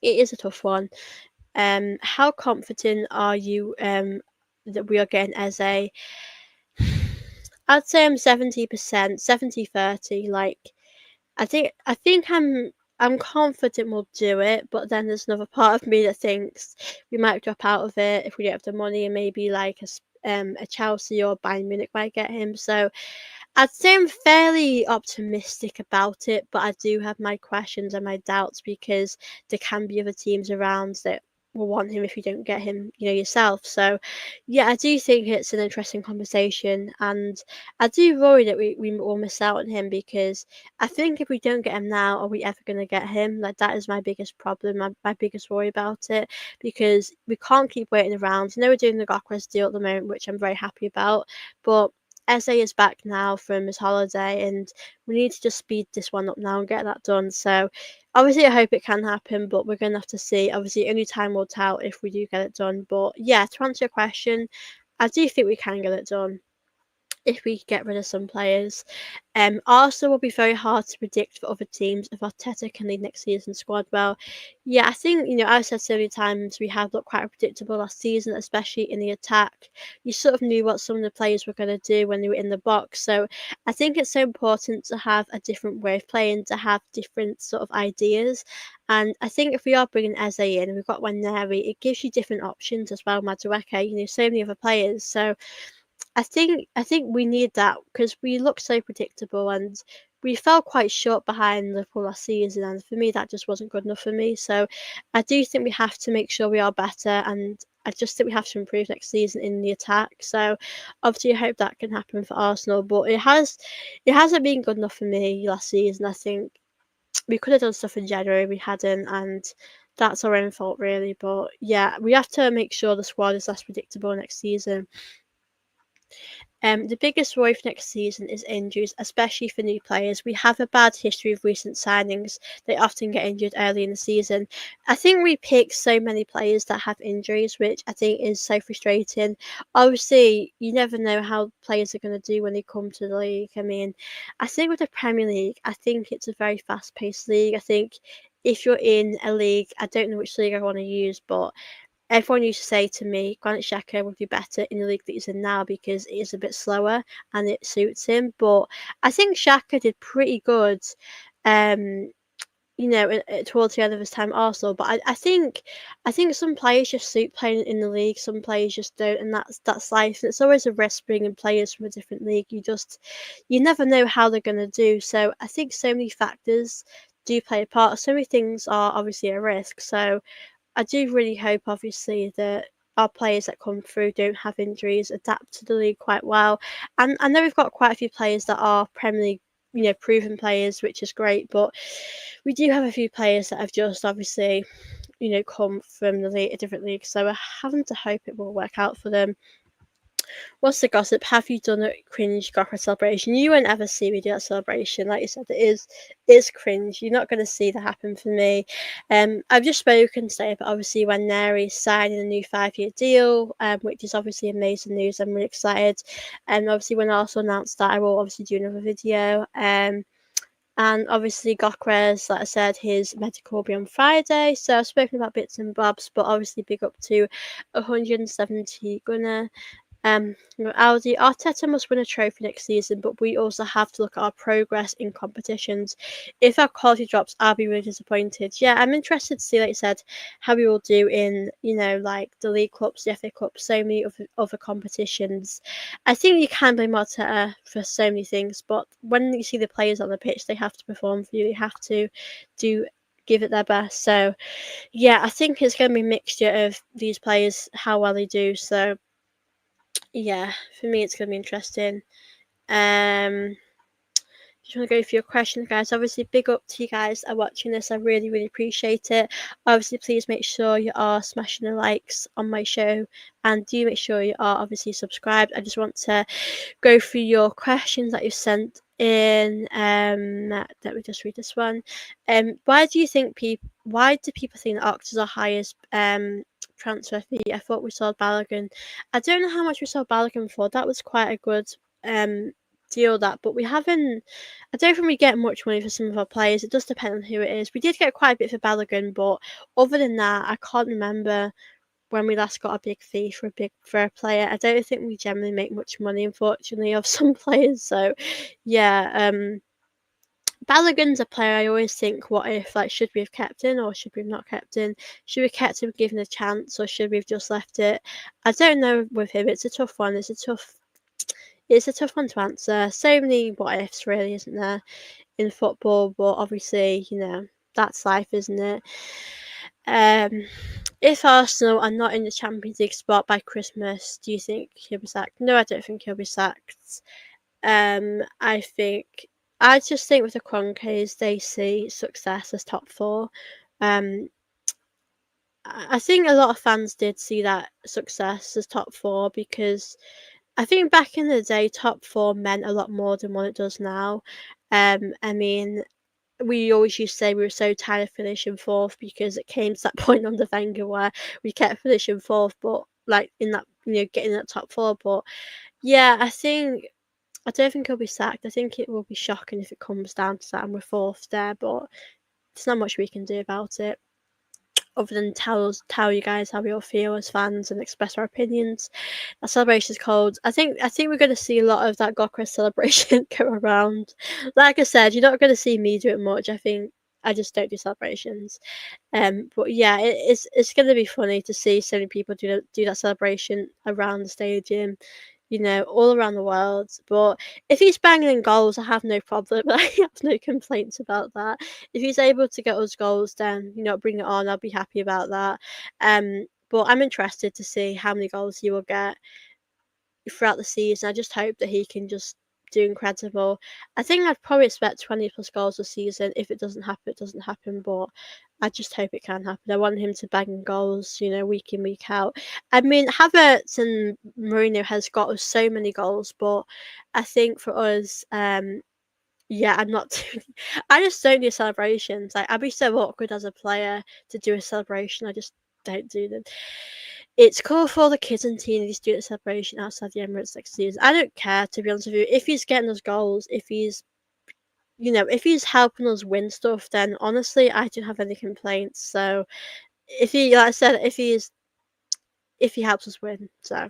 it is a tough one. How confident are you that we are getting as a? I'd say I'm 70%, 70-30. Like I think I'm confident we'll do it, but then there's another part of me that thinks we might drop out of it if we don't have the money, and maybe like a Chelsea or Bayern Munich might get him. So I'd say I'm fairly optimistic about it, but I do have my questions and my doubts because there can be other teams around that will want him if you don't get him, yourself. So, yeah, I do think it's an interesting conversation, and I do worry that we will miss out on him because I think if we don't get him now, are we ever going to get him? Like, that is my biggest problem, my biggest worry about it because we can't keep waiting around. We're doing the Gokras deal at the moment, which I'm very happy about, but Eze is back now from his holiday, and we need to just speed this one up now and get that done. So, obviously, I hope it can happen, but we're going to have to see. Obviously, only time will tell if we do get it done. But yeah, to answer your question, I do think we can get it done if we get rid of some players. Arsenal will be very hard to predict for other teams if Arteta can lead next season's squad well. Yeah, I think, I've said so many times we have looked quite unpredictable last season, especially in the attack. You sort of knew what some of the players were going to do when they were in the box. So I think it's so important to have a different way of playing, to have different sort of ideas. And I think if we are bringing Eze in and we've got Nwaneri, it gives you different options as well, Madueke, so many other players. So I think we need that because we look so predictable and we fell quite short behind Liverpool last season, and for me that just wasn't good enough for me. So I do think we have to make sure we are better, and I just think we have to improve next season in the attack. So obviously I hope that can happen for Arsenal, but it hasn't been good enough for me last season. I think we could have done stuff in January, we hadn't, and that's our own fault really. But yeah, we have to make sure the squad is less predictable next season. The biggest worry for next season is injuries, especially for new players. We have a bad history of recent signings. They often get injured early in the season. I think we pick so many players that have injuries, which I think is so frustrating. Obviously, you never know how players are going to do when they come to the league. I mean, I think with the Premier League, I think it's a very fast-paced league. I think if you're in a league, I don't know which league I want to use, but everyone used to say to me, Granit Xhaka would be better in the league that he's in now because it is a bit slower and it suits him. But I think Xhaka did pretty good, um, towards the end of his time at Arsenal. But I think some players just suit playing in the league, some players just don't, and that's life. And it's always a risk bringing players from a different league. You never know how they're gonna do. So I think so many factors do play a part. So many things are obviously a risk. So I do really hope, obviously, that our players that come through don't have injuries, adapt to the league quite well. And I know we've got quite a few players that are Premier League, proven players, which is great. But we do have a few players that have just obviously, come from a different league. So we're having to hope it will work out for them. What's the gossip? Have you done a cringe Gokra celebration? You won't ever see me do that celebration. Like you said, it is cringe. You're not going to see that happen for me. I've just spoken today, but obviously when Nwaneri signing a new 5-year deal, which is obviously amazing news. I'm really excited. And obviously when I also announced that, I will obviously do another video. And obviously Gokras, like I said, his medical will be on Friday. So I've spoken about bits and bobs, but obviously big up to 170 Gunner. Audi Arteta must win a trophy next season, but we also have to look at our progress in competitions. If our quality drops, I'll be really disappointed. Yeah, I'm interested to see, like you said, how we will do in, like the League Cups, the FA Cup, so many other competitions. I think you can blame Arteta for so many things, but when you see the players on the pitch, they have to perform for you. They have to do give it their best. So yeah, I think it's going to be a mixture of these players, how well they do. So yeah, for me, it's going to be interesting. Just want to go through your questions, guys. Obviously, big up to you guys that are watching this. I really, really appreciate it. Obviously, please make sure you are smashing the likes on my show, and do make sure you are obviously subscribed. I just want to go through your questions that you sent in. Let me just read this one. Why do you think people? Why do people think that Ox is our highest transfer fee? I thought we sold Balogun. I don't know how much we sold Balogun for. That was quite a good deal, that, but we haven't. I don't think we get much money for some of our players. It does depend on who it is. We did get quite a bit for Balogun, but other than that, I can't remember when we last got a big fee for a player. I don't think we generally make much money, unfortunately, of some players. So yeah, Balogun's a player I always think, what if, like, should we have kept him or should we have not kept him? Should we have kept him, given a chance, or should we have just left it? I don't know with him. It's a tough one. It's a tough one to answer. So many what ifs, really, isn't there, in football? But obviously, that's life, isn't it? If Arsenal are not in the Champions League spot by Christmas, do you think he'll be sacked? No, I don't think he'll be sacked. I just think with the Kroenkes, they see success as top four. I think a lot of fans did see that success as top four, because I think back in the day, top four meant a lot more than what it does now. I mean, we always used to say we were so tired of finishing fourth, because it came to that point under Wenger where we kept finishing fourth, but like in that, getting that top four. But yeah, I don't think he'll be sacked. I think it will be shocking if it comes down to that and we're fourth there, but there's not much we can do about it, other than tell you guys how we all feel as fans and express our opinions. That celebration's cold. I think we're going to see a lot of that Gokras celebration go around. Like I said, you're not going to see me do it much. I think I just don't do celebrations. But yeah, it's going to be funny to see so many people do that celebration around the stadium, all around the world. But if he's banging in goals, I have no problem. I have no complaints about that. If he's able to get us goals, then bring it on. I'll be happy about that. But I'm interested to see how many goals he will get throughout the season. I just hope that he can just do incredible. I think I'd probably expect 20 plus goals a season. If it doesn't happen, it doesn't happen. But I just hope it can happen. I want him to bang goals, week in, week out. I mean, Havertz and Mourinho has got us so many goals, but I think for us, yeah, I'm not doing. I just don't do celebrations. Like, I'd be so awkward as a player to do a celebration. I just don't do them. It's cool for all the kids and teenagers to do the celebration outside the Emirates next season. I don't care, to be honest with you. If he's getting us goals, if he's helping us win stuff, then honestly, I don't have any complaints. So if he, like I said, if he helps us win, so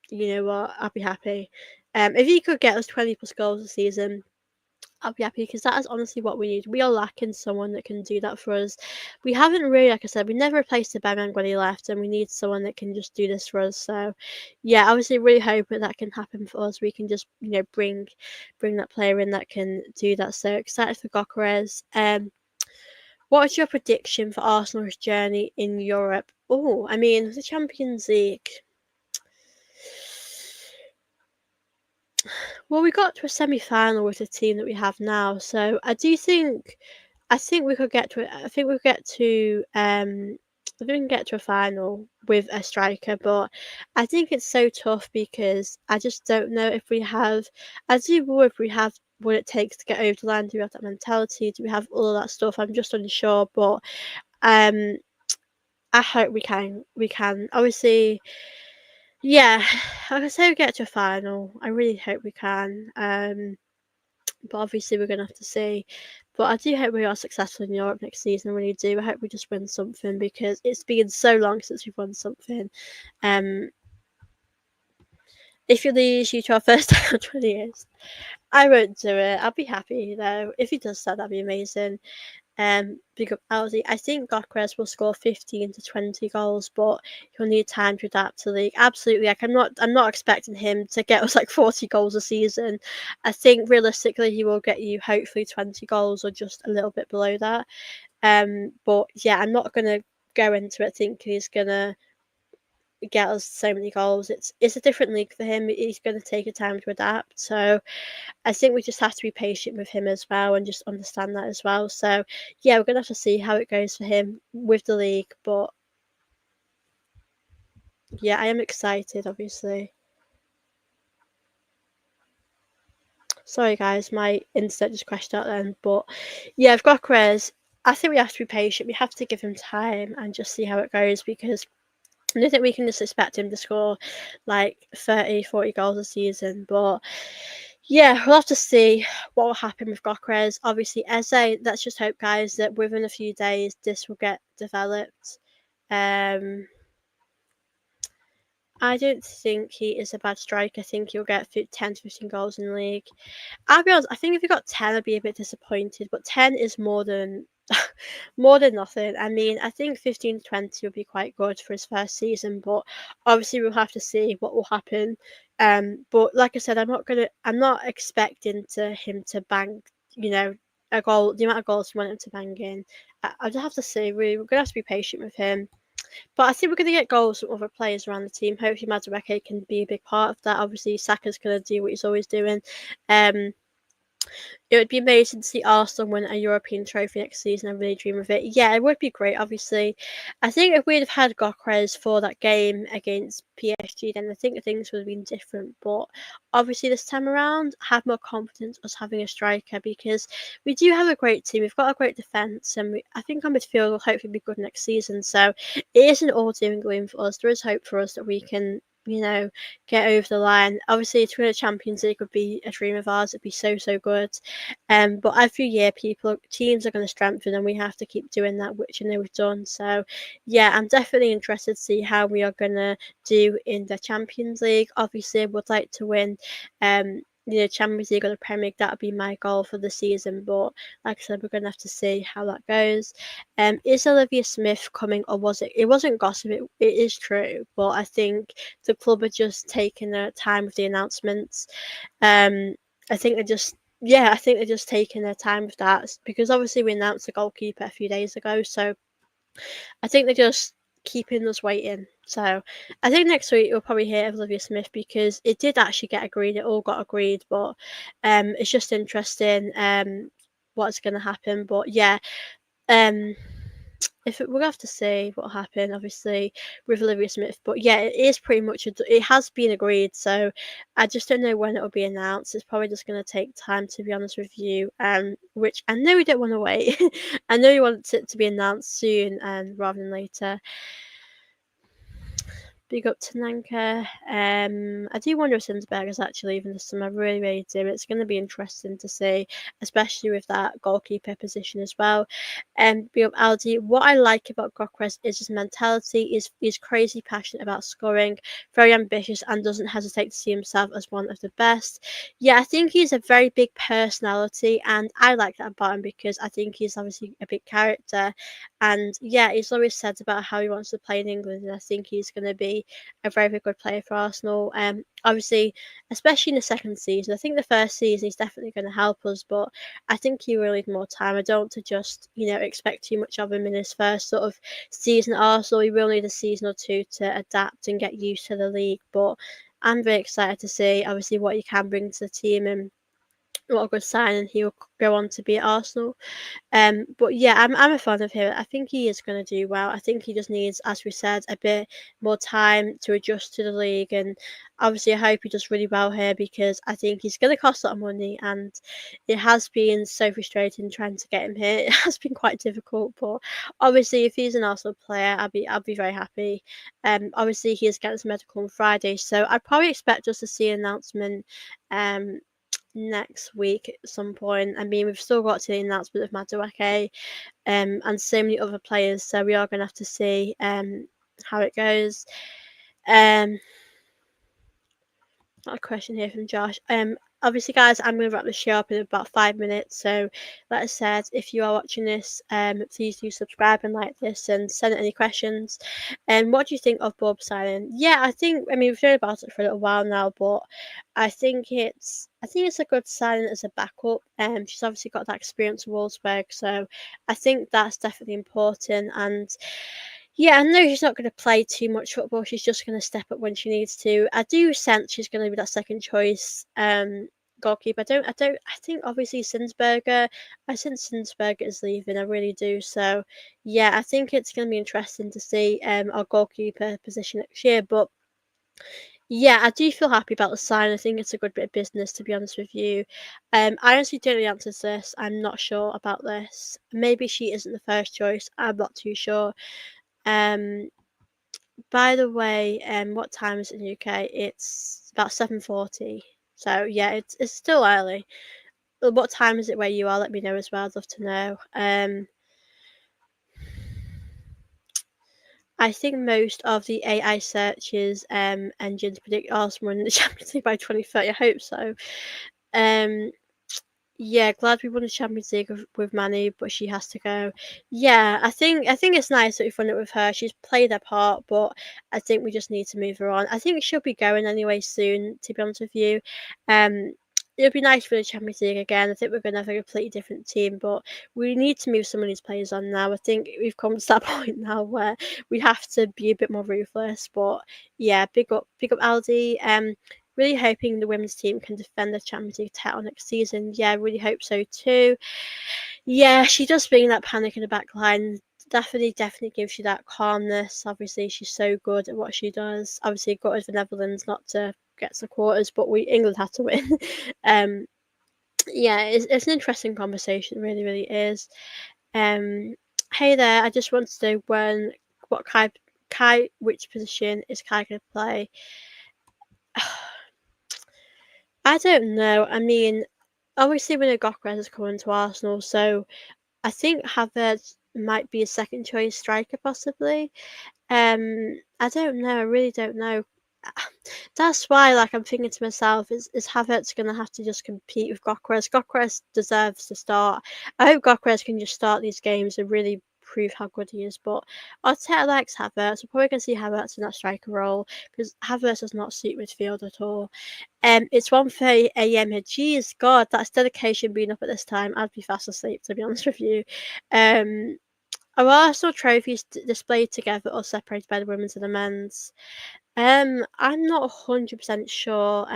you know what, I'll be happy. If he could get us 20 plus goals a season, I'll be happy, because that is honestly what we need. We are lacking someone that can do that for us. We haven't really, like I said, we never replaced Aubameyang when he left, and we need someone that can just do this for us. So, yeah, obviously, really hope that can happen for us. We can just, bring that player in that can do that. So excited for Gyökeres. What is your prediction for Arsenal's journey in Europe? Oh, I mean, the Champions League. Well, we got to a semi-final with the team that we have now, so I think we could get to it. I think we could get to I think we can get to a final with a striker, but I think it's so tough, because I just don't know if we have, as you will, if we have what it takes to get over the line. Do we have that mentality? Do we have all of that stuff? I'm just unsure, but um, I hope we can. We can. Obviously, yeah, like I say, we get to a final. I really hope we can. But obviously we're gonna have to see. But I do hope we are successful in Europe next season. I really do. I hope we just win something, because it's been so long since we've won something. If you lose you to our first time in 20 years, I won't do it. I'll be happy though. If he does that, that'd be amazing. Big up Aldi. I think Gyökeres will score 15 to 20 goals, but he'll need time to adapt to the league. Absolutely. Like, I'm not expecting him to get us like 40 goals a season. I think realistically he will get you hopefully 20 goals or just a little bit below that. But yeah, I'm not gonna go into it thinking he's gonna get us so many goals. It's a different league for him. He's gonna take a time to adapt. So I think we just have to be patient with him as well and just understand that as well. So yeah, we're gonna have to see how it goes for him with the league. But yeah, I am excited, obviously. Sorry guys, my internet just crashed out then. But yeah, I've got Krez. I think we have to be patient. We have to give him time and just see how it goes because I don't think we can just expect him to score like 30, 40 goals a season. But yeah, we'll have to see what will happen with Gokres. Obviously, Eze, let's just hope, guys, that within a few days this will get developed. Um, I don't think he is a bad striker. I think he'll get 10 to 15 goals in the league. I'll be honest, I think if he got 10, I'd be a bit disappointed, but 10 is more than more than nothing. I mean, I think 15 to 20 would be quite good for his first season, but obviously we'll have to see what will happen. But like I said, I'm not expecting him to bang, you know, a goal, the amount of goals we want him to bang in. I'll just have to see. We're gonna have to be patient with him. But I think we're going to get goals from other players around the team. Hopefully, Madueke can be a big part of that. Obviously, Saka's going to do what he's always doing. Um, it would be amazing to see Arsenal win a European trophy next season. I really dream of it. Yeah, it would be great, obviously. I think if we'd have had Gokres for that game against PSG, then I think things would have been different. But obviously, this time around, I have more confidence us having a striker because we do have a great team. We've got a great defence, and I think our midfield will hopefully be good next season. So it isn't all doom and gloom for us. There is hope for us that we can get over the line. Obviously, to win a Champions League would be a dream of ours. It'd be so, so good. But every year, teams are going to strengthen, and we have to keep doing that, which I know we've done. So, yeah, I'm definitely interested to see how we are going to do in the Champions League. Obviously, I would like to win. Champions League or the Premier League, that would be my goal for the season. But like I said, we're going to have to see how that goes. Is Olivia Smith coming, or was it? It wasn't gossip. It is true, but I think the club are just taking their time with the announcements. I think they're just I think they're just taking their time with that because obviously we announced the goalkeeper a few days ago, so I think they're just keeping us waiting. So I think next week we'll probably hear of Olivia Smith because it did actually get agreed. It all got agreed, but it's just interesting what's going to happen. But yeah, um, we'll have to see what happened, obviously, with Olivia Smith. But yeah, it is pretty much it has been agreed. So I just don't know when it will be announced. It's probably just going to take time, to be honest with you. Which I know we don't want to wait. I know you want it to be announced soon, and rather than later. Big up to Nanka. I do wonder if Sinsberg is actually even this summer. I really, really do. It's going to be interesting to see, especially with that goalkeeper position as well. Big up Aldi. What I like about Gokres is his mentality. He's crazy passionate about scoring, very ambitious, and doesn't hesitate to see himself as one of the best. Yeah, I think he's a very big personality, and I like that about him because I think he's obviously a big character. And yeah, he's always said about how he wants to play in England, and I think he's going to be a very, very good player for Arsenal. Obviously, especially in the second season. I think the first season he's definitely going to help us, but I think he will need more time. I don't want to just expect too much of him in his first sort of season at Arsenal. He will need a season or two to adapt and get used to the league. But I'm very excited to see obviously what he can bring to the team and what a good signing he will go on to be at Arsenal. But yeah, I'm a fan of him. I think he is going to do well. I think he just needs, as we said, a bit more time to adjust to the league. And obviously, I hope he does really well here because I think he's going to cost a lot of money. And it has been so frustrating trying to get him here. It has been quite difficult. But obviously, if he's an Arsenal player, I'll be very happy. Obviously, he is getting his medical on Friday, so I'd probably expect us to see an announcement. Next week at some point. I mean, we've still got to the announcement of Madueke, and so many other players, so we are going to have to see how it goes. Got a question here from Josh. Obviously, guys, I'm going to wrap the show up in about 5 minutes. So, like I said, if you are watching this, please do subscribe and like this and send any questions. And what do you think of Bob signing? Yeah, I mean, we've known about it for a little while now, but I think it's I think it's a good sign as a backup. She's obviously got that experience with Wolfsburg, so I think that's definitely important. And yeah, I know she's not going to play too much football. She's just going to step up when she needs to. I do sense she's going to be that second choice goalkeeper. I think obviously Sinsberger. I sense Sinsberger is leaving. I really do. So yeah, I think it's going to be interesting to see our goalkeeper position next year. But yeah, I do feel happy about the sign. I think it's a good bit of business, to be honest with you. I honestly don't know the answer to this. I'm not sure about this. Maybe she isn't the first choice. I'm not too sure. Um, by the way, what time is it in the UK? It's about 7:40. So yeah, it's still early. What time is it where you are? Let me know as well. I'd love to know. I think most of the AI searches engines predict Arsenal winning the Champions League by 2030. I hope so. Um, yeah, glad we won the Champions League with Manu, but she has to go. Yeah, I think it's nice that we've won it with her. She's played her part, but I think we just need to move her on. I think she'll be going anyway soon, to be honest with you. It would be nice for the Champions League again. I think we're going to have a completely different team, but we need to move some of these players on now. I think we've come to that point now where we have to be a bit more ruthless. But yeah, big up Aldi. Really hoping the women's team can defend the Champions League title next season. Yeah, really hope so too. Yeah, she does bring that panic in the back line. Definitely gives you that calmness. Obviously, she's so good at what she does. Obviously, got the Netherlands not to get to the quarters, but England had to win. um, yeah, it's an interesting conversation. Really is. Um, hey there. I just wanted to know what Kai which position is Kai going to play? I don't know. I mean, obviously, when Gokras is coming to Arsenal, so I think Havertz might be a second choice striker, possibly. I don't know. I really don't know. That's why, like, I'm thinking to myself, is Havertz going to have to just compete with Gokras? Gokras deserves to start. I hope Gokras can just start these games and really prove how good he is. But Arteta likes Havertz. We're probably going to see Havertz in that striker role because Havertz does not suit midfield at all. It's 1:30 a.m. here. Jeez, God, that's dedication being up at this time. I'd be fast asleep, to be honest with you. Are Arsenal trophies displayed together or separated by the women's and the men's? I'm not 100% sure.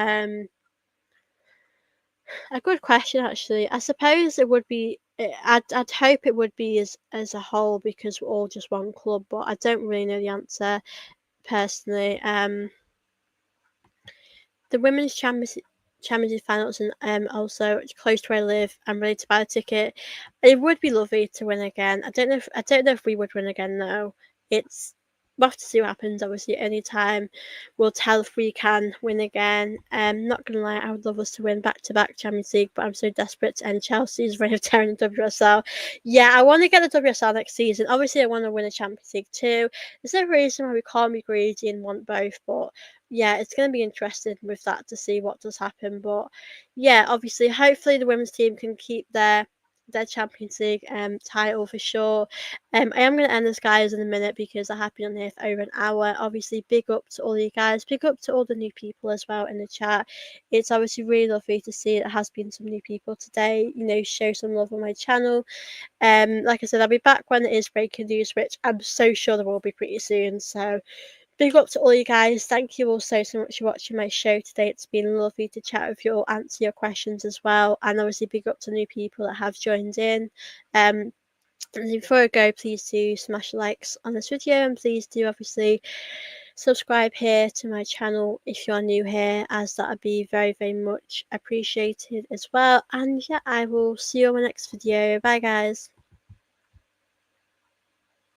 A good question actually. I suppose it would be. I'd hope it would be as a whole because we're all just one club, but I don't really know the answer personally. The women's Champions finals and also close to where I live. I'm ready to buy a ticket. It would be lovely to win again. I don't know if we would win again though. It's we'll have to see what happens. Obviously, any time we'll tell if we can win again. Not gonna lie, I would love us to win back to back Champions League, but I'm so desperate to end Chelsea's reign of terror in the WSL. Yeah, I want to get the WSL next season. Obviously, I want to win a Champions League too. There's no reason why we can't be greedy and want both, but yeah, it's going to be interesting with that to see what does happen. But yeah, obviously, hopefully the women's team can keep their Champions League title for sure. I am going to end this, guys, in a minute because I have been on here for over an hour. Obviously, big up to all you guys, big up to all the new people as well in the chat. It's obviously really lovely to see there has been some new people today. You know, show some love on my channel. Like I said, I'll be back when it is breaking news, which I'm so sure there will be pretty soon. So big up to all you guys. Thank you all so much for watching my show today. It's been lovely to chat with you all, answer your questions as well. And obviously big up to new people that have joined in. And before I go, please do smash the likes on this video and please do obviously subscribe here to my channel if you're new here, as that would be very much appreciated as well. And yeah, I will see you on my next video. Bye guys.